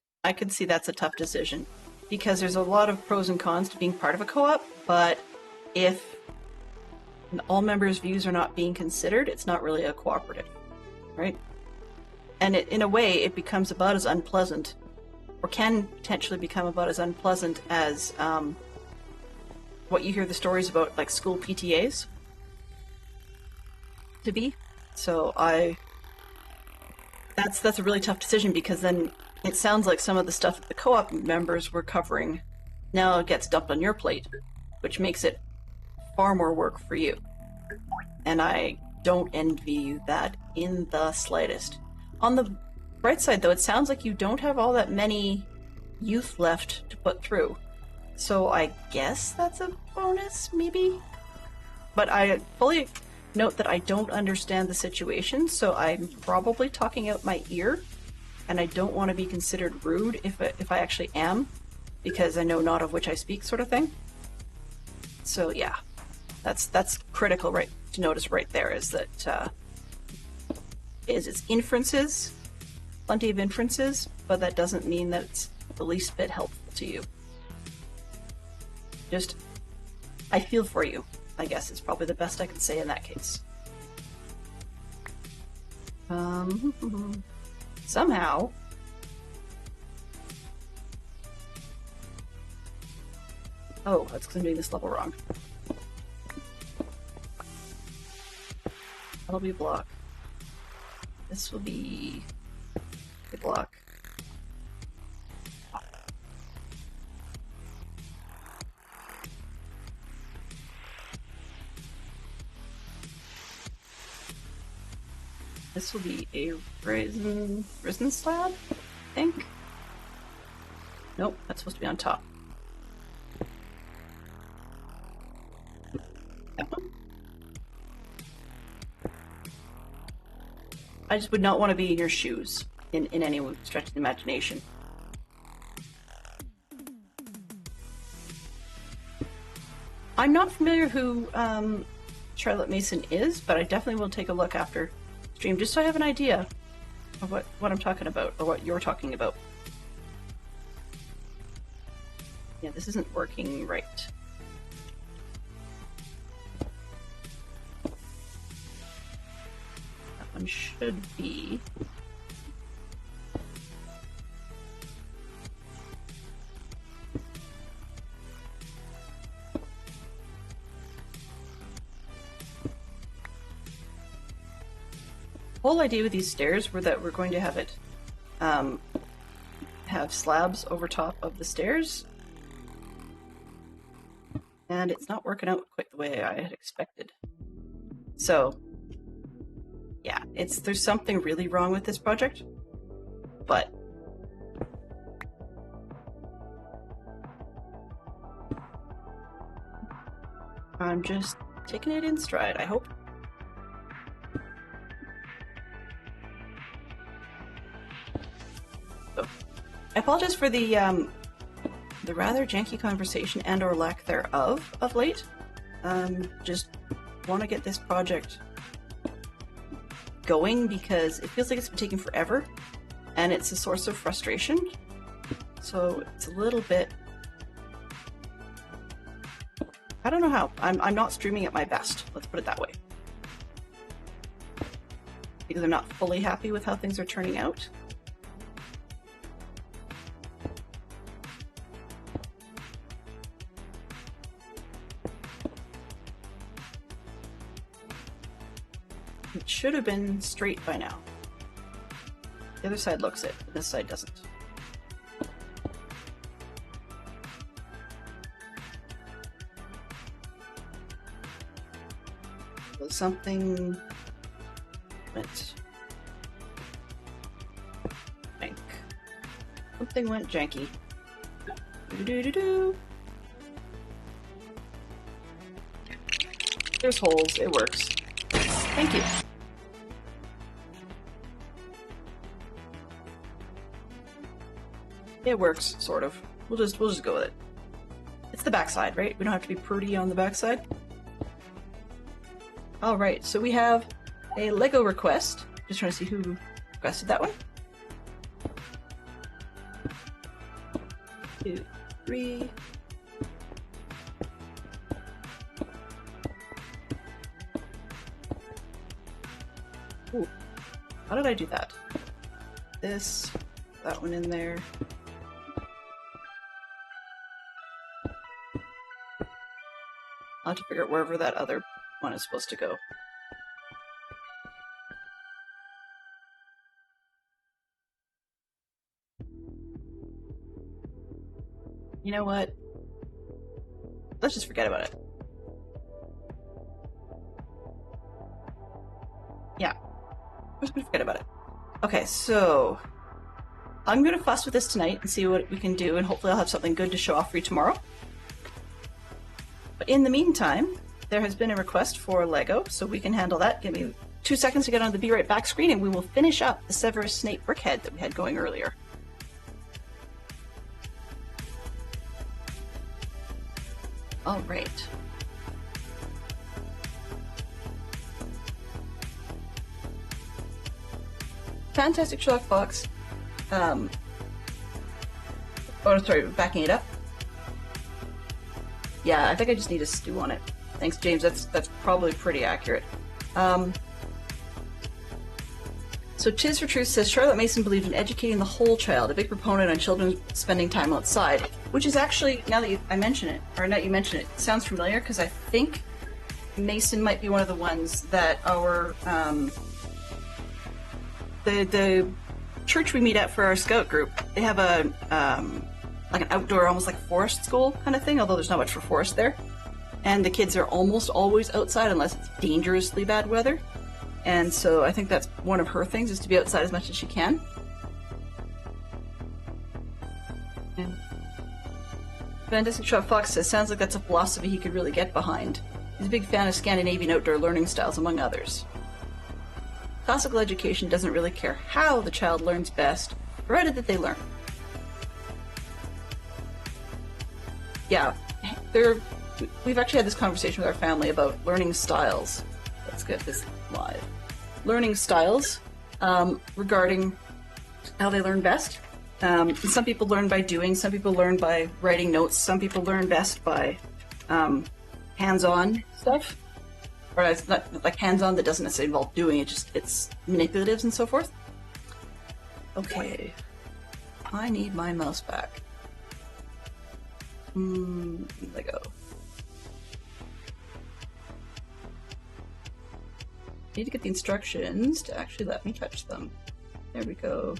see that's a tough decision because there's a lot of pros and cons to being part of a co-op, but if all members' views are not being considered, it's not really a cooperative, right? And in a way, it becomes about as unpleasant, or can potentially become about as unpleasant as what you hear the stories about, like school PTAs to be. So that's a really tough decision because then it sounds like some of the stuff that the co-op members were covering now gets dumped on your plate, which makes it far more work for you. And I don't envy you that in the slightest. On the bright side, though, it sounds like you don't have all that many youth left to put through. So I guess that's a bonus, maybe? But I fully note that I don't understand the situation, so I'm probably talking out my ear and I don't want to be considered rude if I actually am, because I know not of which I speak, sort of thing. So yeah, that's critical, right, to notice right there, is that it's inferences, plenty of inferences, but that doesn't mean that it's the least bit helpful to you. Just, I feel for you, I guess is probably the best I can say in that case. Somehow, oh, that's because I'm doing this level wrong. That'll be block. This will be a block. This will be a risen slab, I think. Nope, that's supposed to be on top. That one. I just would not want to be in your shoes in any stretch of the imagination. I'm not familiar who Charlotte Mason is, but I definitely will take a look after stream, just so I have an idea of what I'm talking about, or what you're talking about. Yeah, this isn't working right. That one should be... The whole idea with these stairs were that we're going to have it have slabs over top of the stairs, and it's not working out quite the way I had expected. So yeah, there's something really wrong with this project, but I'm just taking it in stride, I hope. I apologize for the rather janky conversation and or lack thereof of late. Just want to get this project going because it feels like it's been taking forever and it's a source of frustration. So it's a little bit... I don't know how. I'm not streaming at my best, let's put it that way. Because I'm not fully happy with how things are turning out. It should have been straight by now. The other side looks it, but this side doesn't. So something went jank. Something went janky. Do-do-do-do. There's holes, it works. Thank you. It works, sort of. We'll just go with it. It's the backside, right? We don't have to be prudy on the backside. All right, so we have a Lego request. Just trying to see who requested that one. 2, 3. Ooh, how did I do that? This, that one in there. I'll have to figure out wherever that other one is supposed to go. You know what? Let's just forget about it. Yeah, we're just gonna forget about it. Okay, so I'm gonna fuss with this tonight and see what we can do, and hopefully I'll have something good to show off for you tomorrow. But in the meantime, there has been a request for Lego, so we can handle that. Give me 2 seconds to get on the Be Right Back screen, and we will finish up the Severus Snape brickhead that we had going earlier. All right. Fantastic Sherlock Fox. Oh, sorry, backing it up. Yeah, I think I just need a stew on it. Thanks, James. That's probably pretty accurate. So Tis for Truth says Charlotte Mason believed in educating the whole child, a big proponent on children spending time outside, which is actually, now that I mention it, or now you mention it, sounds familiar because I think Mason might be one of the ones that our the church we meet at for our scout group, they have a like an outdoor, almost like forest school kind of thing, although there's not much for forest there. And the kids are almost always outside unless it's dangerously bad weather. And so I think that's one of her things, is to be outside as much as she can. And Fantastic Shot Fox says, sounds like that's a philosophy he could really get behind. He's a big fan of Scandinavian outdoor learning styles, among others. Classical education doesn't really care how the child learns best, provided that they learn. Yeah, we've actually had this conversation with our family about learning styles. Let's get this live. Learning styles regarding how they learn best. Some people learn by doing, some people learn by writing notes, some people learn best by hands-on stuff. Or it's not like hands-on that doesn't necessarily involve doing, it's manipulatives and so forth. Okay. I need my mouse back. There we go. Need to get the instructions to actually let me touch them. There we go.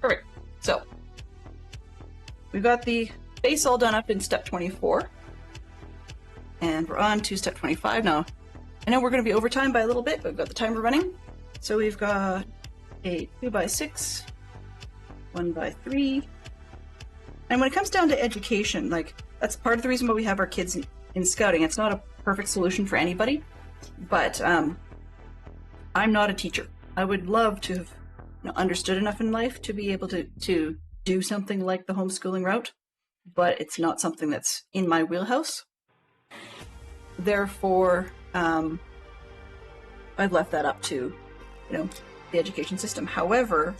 Perfect. So, we've got the base all done up in step 24. And we're on to step 25 now. I know we're going to be over time by a little bit, but we've got the timer running. So we've got a 2x6, 1x3. And when it comes down to education, like, that's part of the reason why we have our kids in scouting. It's not a perfect solution for anybody, but I'm not a teacher. I would love to have understood enough in life to be able to do something like the homeschooling route, but it's not something that's in my wheelhouse. Therefore, I've left that up to, the education system. However,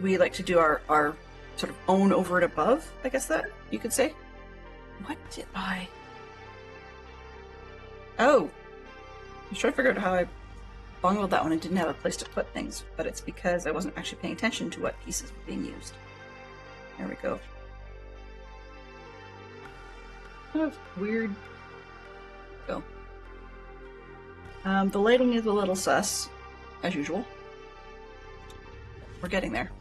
we like to do our sort of own over and above, I guess that you could say. What did I... Oh! I was trying to figure out how I bungled that one and didn't have a place to put things, but it's because I wasn't actually paying attention to what pieces were being used. There we go. Kind of weird. Go. The lighting is a little sus, as usual. We're getting there.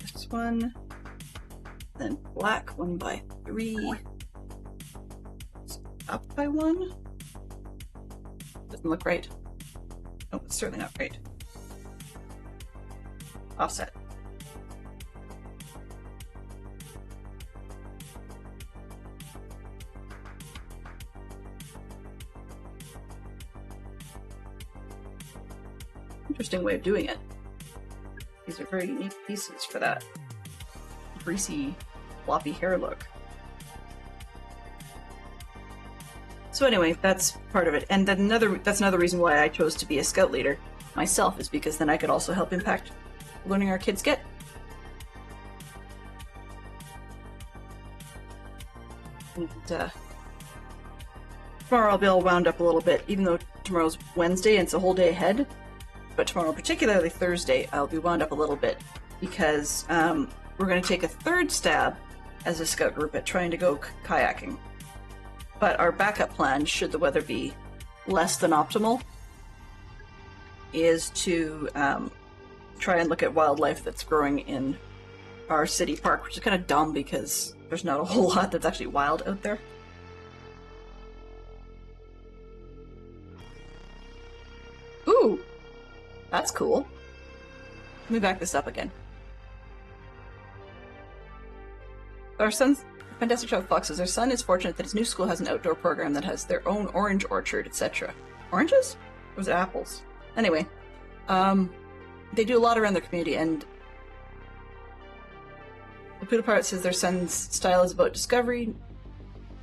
This one, then black 1x3. It's up by 1. Doesn't look right. Oh, it's certainly not right. Offset. Interesting way of doing it. These are very unique pieces for that greasy, floppy hair look. So anyway, that's part of it. And then that's another reason why I chose to be a scout leader myself, is because then I could also help impact learning our kids get. And, tomorrow I'll be all wound up a little bit, even though tomorrow's Wednesday and it's a whole day ahead. But tomorrow, particularly Thursday, I'll be wound up a little bit because we're going to take a third stab as a scout group at trying to go kayaking. But our backup plan, should the weather be less than optimal, is to try and look at wildlife that's growing in our city park, which is kind of dumb because there's not a whole lot that's actually wild out there. Ooh! That's cool. Let me back this up again. Our son's Fantastic Child Fox says our son is fortunate that his new school has an outdoor program that has their own orange orchard, etc. Oranges? Or was it apples? Anyway, they do a lot around their community, and the Poodle Pirate says their son's style is about discovery,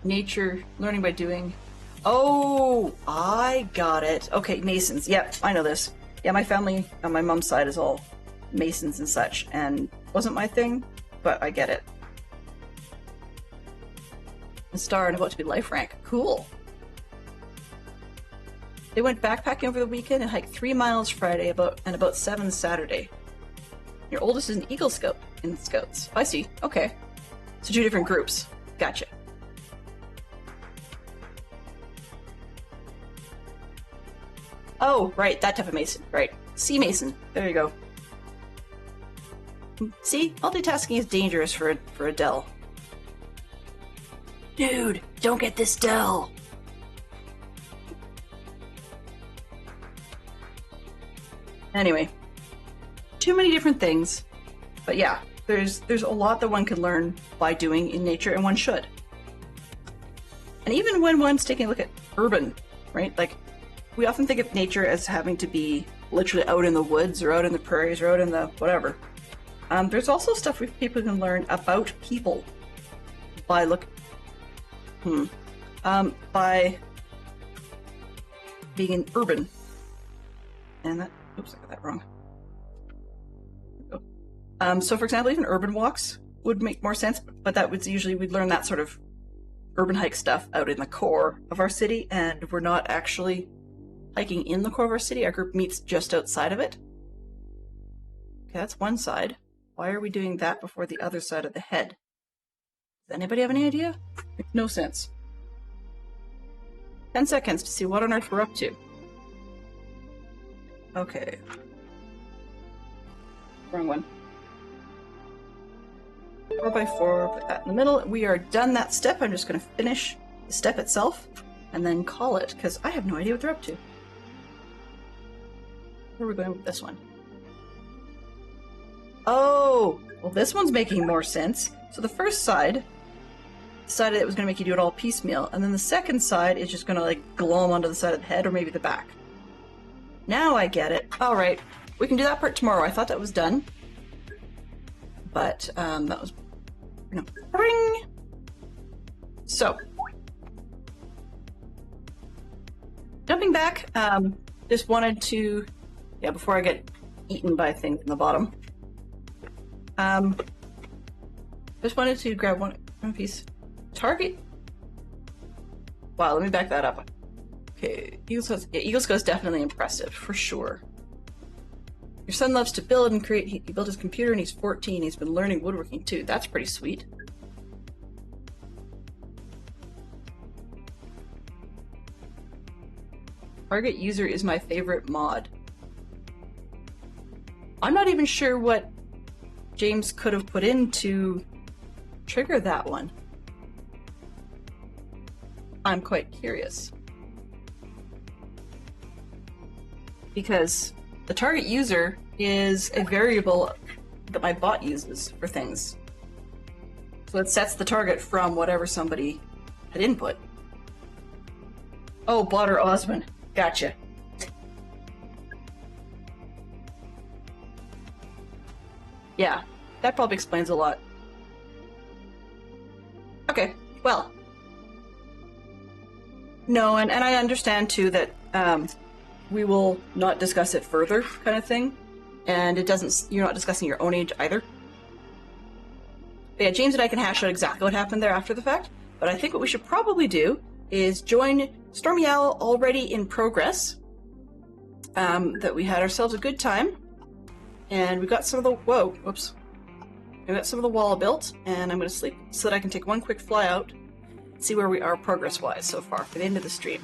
nature, learning by doing. Oh, I got it. Okay, Masons. Yep, I know this. Yeah, my family on my mom's side is all Masons and such, and wasn't my thing, but I get it. A star and about to be life rank. Cool. They went backpacking over the weekend and hiked 3 miles Friday and about 7 Saturday. Your oldest is an Eagle Scout in Scouts. I see. Okay. So 2 different groups. Gotcha. Oh, right. That type of Mason. Right. Sea Mason. There you go. See? Multitasking is dangerous for a Dell. Dude, don't get this Dell. Anyway, too many different things, but yeah, there's a lot that one can learn by doing in nature, and one should. And even when one's taking a look at urban, right? Like, we often think of nature as having to be literally out in the woods or out in the prairies or out in the whatever. There's also stuff people can learn about people by by being in urban. And that, oops, I got that wrong. So for example, even urban walks would make more sense, but that would usually, we'd learn that sort of urban hike stuff out in the core of our city, and we're not actually hiking in the core of our city. Our group meets just outside of it. Okay, that's one side. Why are we doing that before the other side of the head? Does anybody have any idea? Makes no sense. 10 seconds to see what on earth we're up to. Okay. Wrong one. 4x4, put that in the middle. We are done that step. I'm just going to finish the step itself and then call it, because I have no idea what they're up to. Where are we going with this one? Oh, well, this one's making more sense. So the first side decided it was going to make you do it all piecemeal, and then the second side is just going to like glom onto the side of the head or maybe the back. Now I get it. All right, we can do that part tomorrow. I thought that was done, but that was ring. So jumping back, just wanted to, yeah, before I get eaten by a thing from the bottom, just wanted to grab one piece. Target. Wow, let me back that up. Okay, Eagle Scout is definitely impressive, for sure. Your son loves to build and create. He built his computer and he's 14. He's been learning woodworking too. That's pretty sweet. Target user is my favorite mod. I'm not even sure what James could have put in to trigger that one. I'm quite curious. Because the target user is a variable that my bot uses for things. So it sets the target from whatever somebody had input. Oh, Blotter Osmond. Gotcha. Yeah, that probably explains a lot. Okay, well. No, and I understand too that we will not discuss it further, kind of thing. And it doesn't, you're not discussing your own age either. But yeah, James and I can hash out exactly what happened there after the fact, but I think what we should probably do is join Stormy Owl already in progress. That we had ourselves a good time, and we got some of the, whoops. We got some of the wall built, and I'm going to sleep so that I can take one quick fly out, see where we are progress-wise so far for the end of the stream.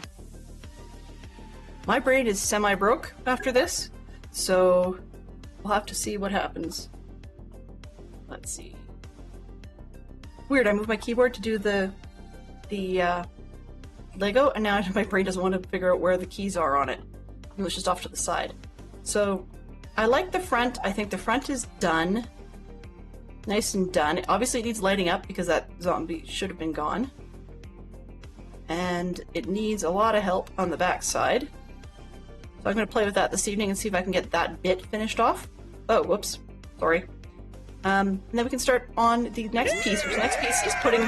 My brain is semi-broke after this, so we'll have to see what happens. Let's see. Weird, I moved my keyboard to do the Lego, and now my brain doesn't want to figure out where the keys are on it. It was just off to the side. So, I like the front. I think the front is done. Nice and done. Obviously it needs lighting up because that zombie should have been gone. And it needs a lot of help on the back side. So I'm going to play with that this evening and see if I can get that bit finished off. Oh, whoops. Sorry. And then we can start on the next piece, which the next piece is putting...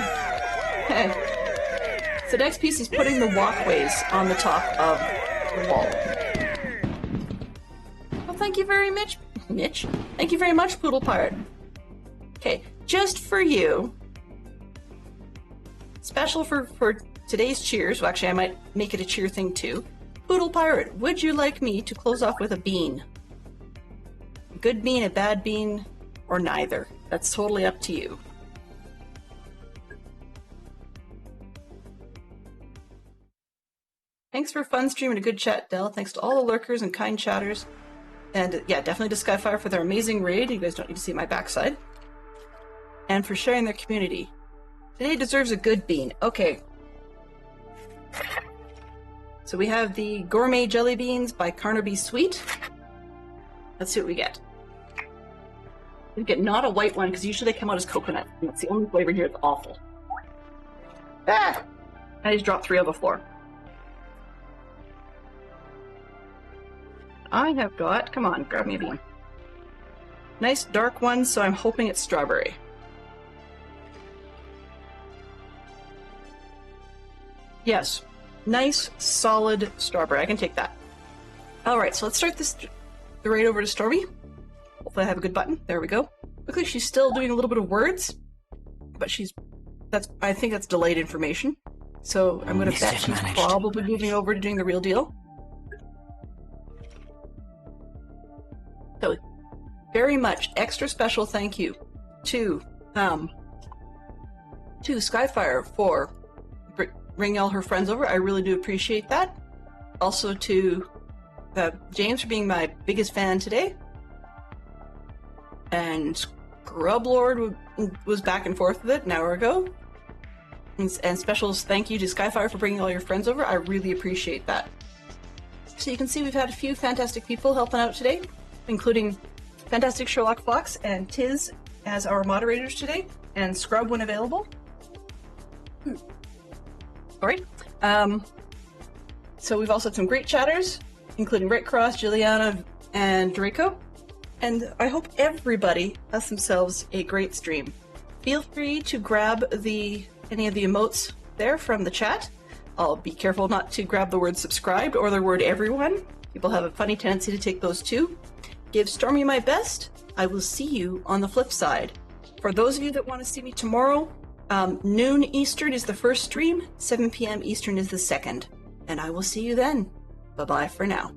So the next piece is putting the walkways on the top of the wall. Well, thank you very much, Mitch. Thank you very much, Poodle Pirate. Okay, just for you, special for today's cheers, well actually I might make it a cheer thing too. Poodle Pirate, would you like me to close off with a bean? A good bean, a bad bean, or neither? That's totally up to you. Thanks for a fun stream and a good chat, Del. Thanks to all the lurkers and kind chatters. And yeah, definitely to Skyfire for their amazing raid. You guys don't need to see my backside. And for sharing their community. Today deserves a good bean. Okay. So we have the Gourmet Jelly Beans by Carnaby Sweet. Let's see what we get. We get not a white one, because usually they come out as coconut. And that's the only flavor here that's awful. Ah! I just dropped 3 on the floor. I have got... Come on, grab me a bean. Nice dark one, so I'm hoping it's strawberry. Yes. Nice, solid strawberry. I can take that. Alright, so let's start the raid over to Stormy. Hopefully I have a good button. There we go. Looks like she's still doing a little bit of words, but I think that's delayed information. So I'm gonna bet she's probably moving over to doing the real deal. So, very much extra special thank you to Skyfire for bringing all her friends over. I really do appreciate that. Also to James for being my biggest fan today. And Scrublord was back and forth with it an hour ago. And special thank you to Skyfire for bringing all your friends over. I really appreciate that. So you can see we've had a few fantastic people helping out today, including Fantastic Sherlock Fox and Tiz as our moderators today, and Scrub when available. Sorry. So we've also had some great chatters, including Red Cross, Juliana, and Draco. And I hope everybody has themselves a great stream. Feel free to grab any of the emotes there from the chat. I'll be careful not to grab the word subscribed or the word everyone. People have a funny tendency to take those too. Give Stormy my best. I will see you on the flip side. For those of you that want to see me tomorrow, noon Eastern is the first stream, 7 p.m. Eastern is the second. And I will see you then. Bye-bye for now.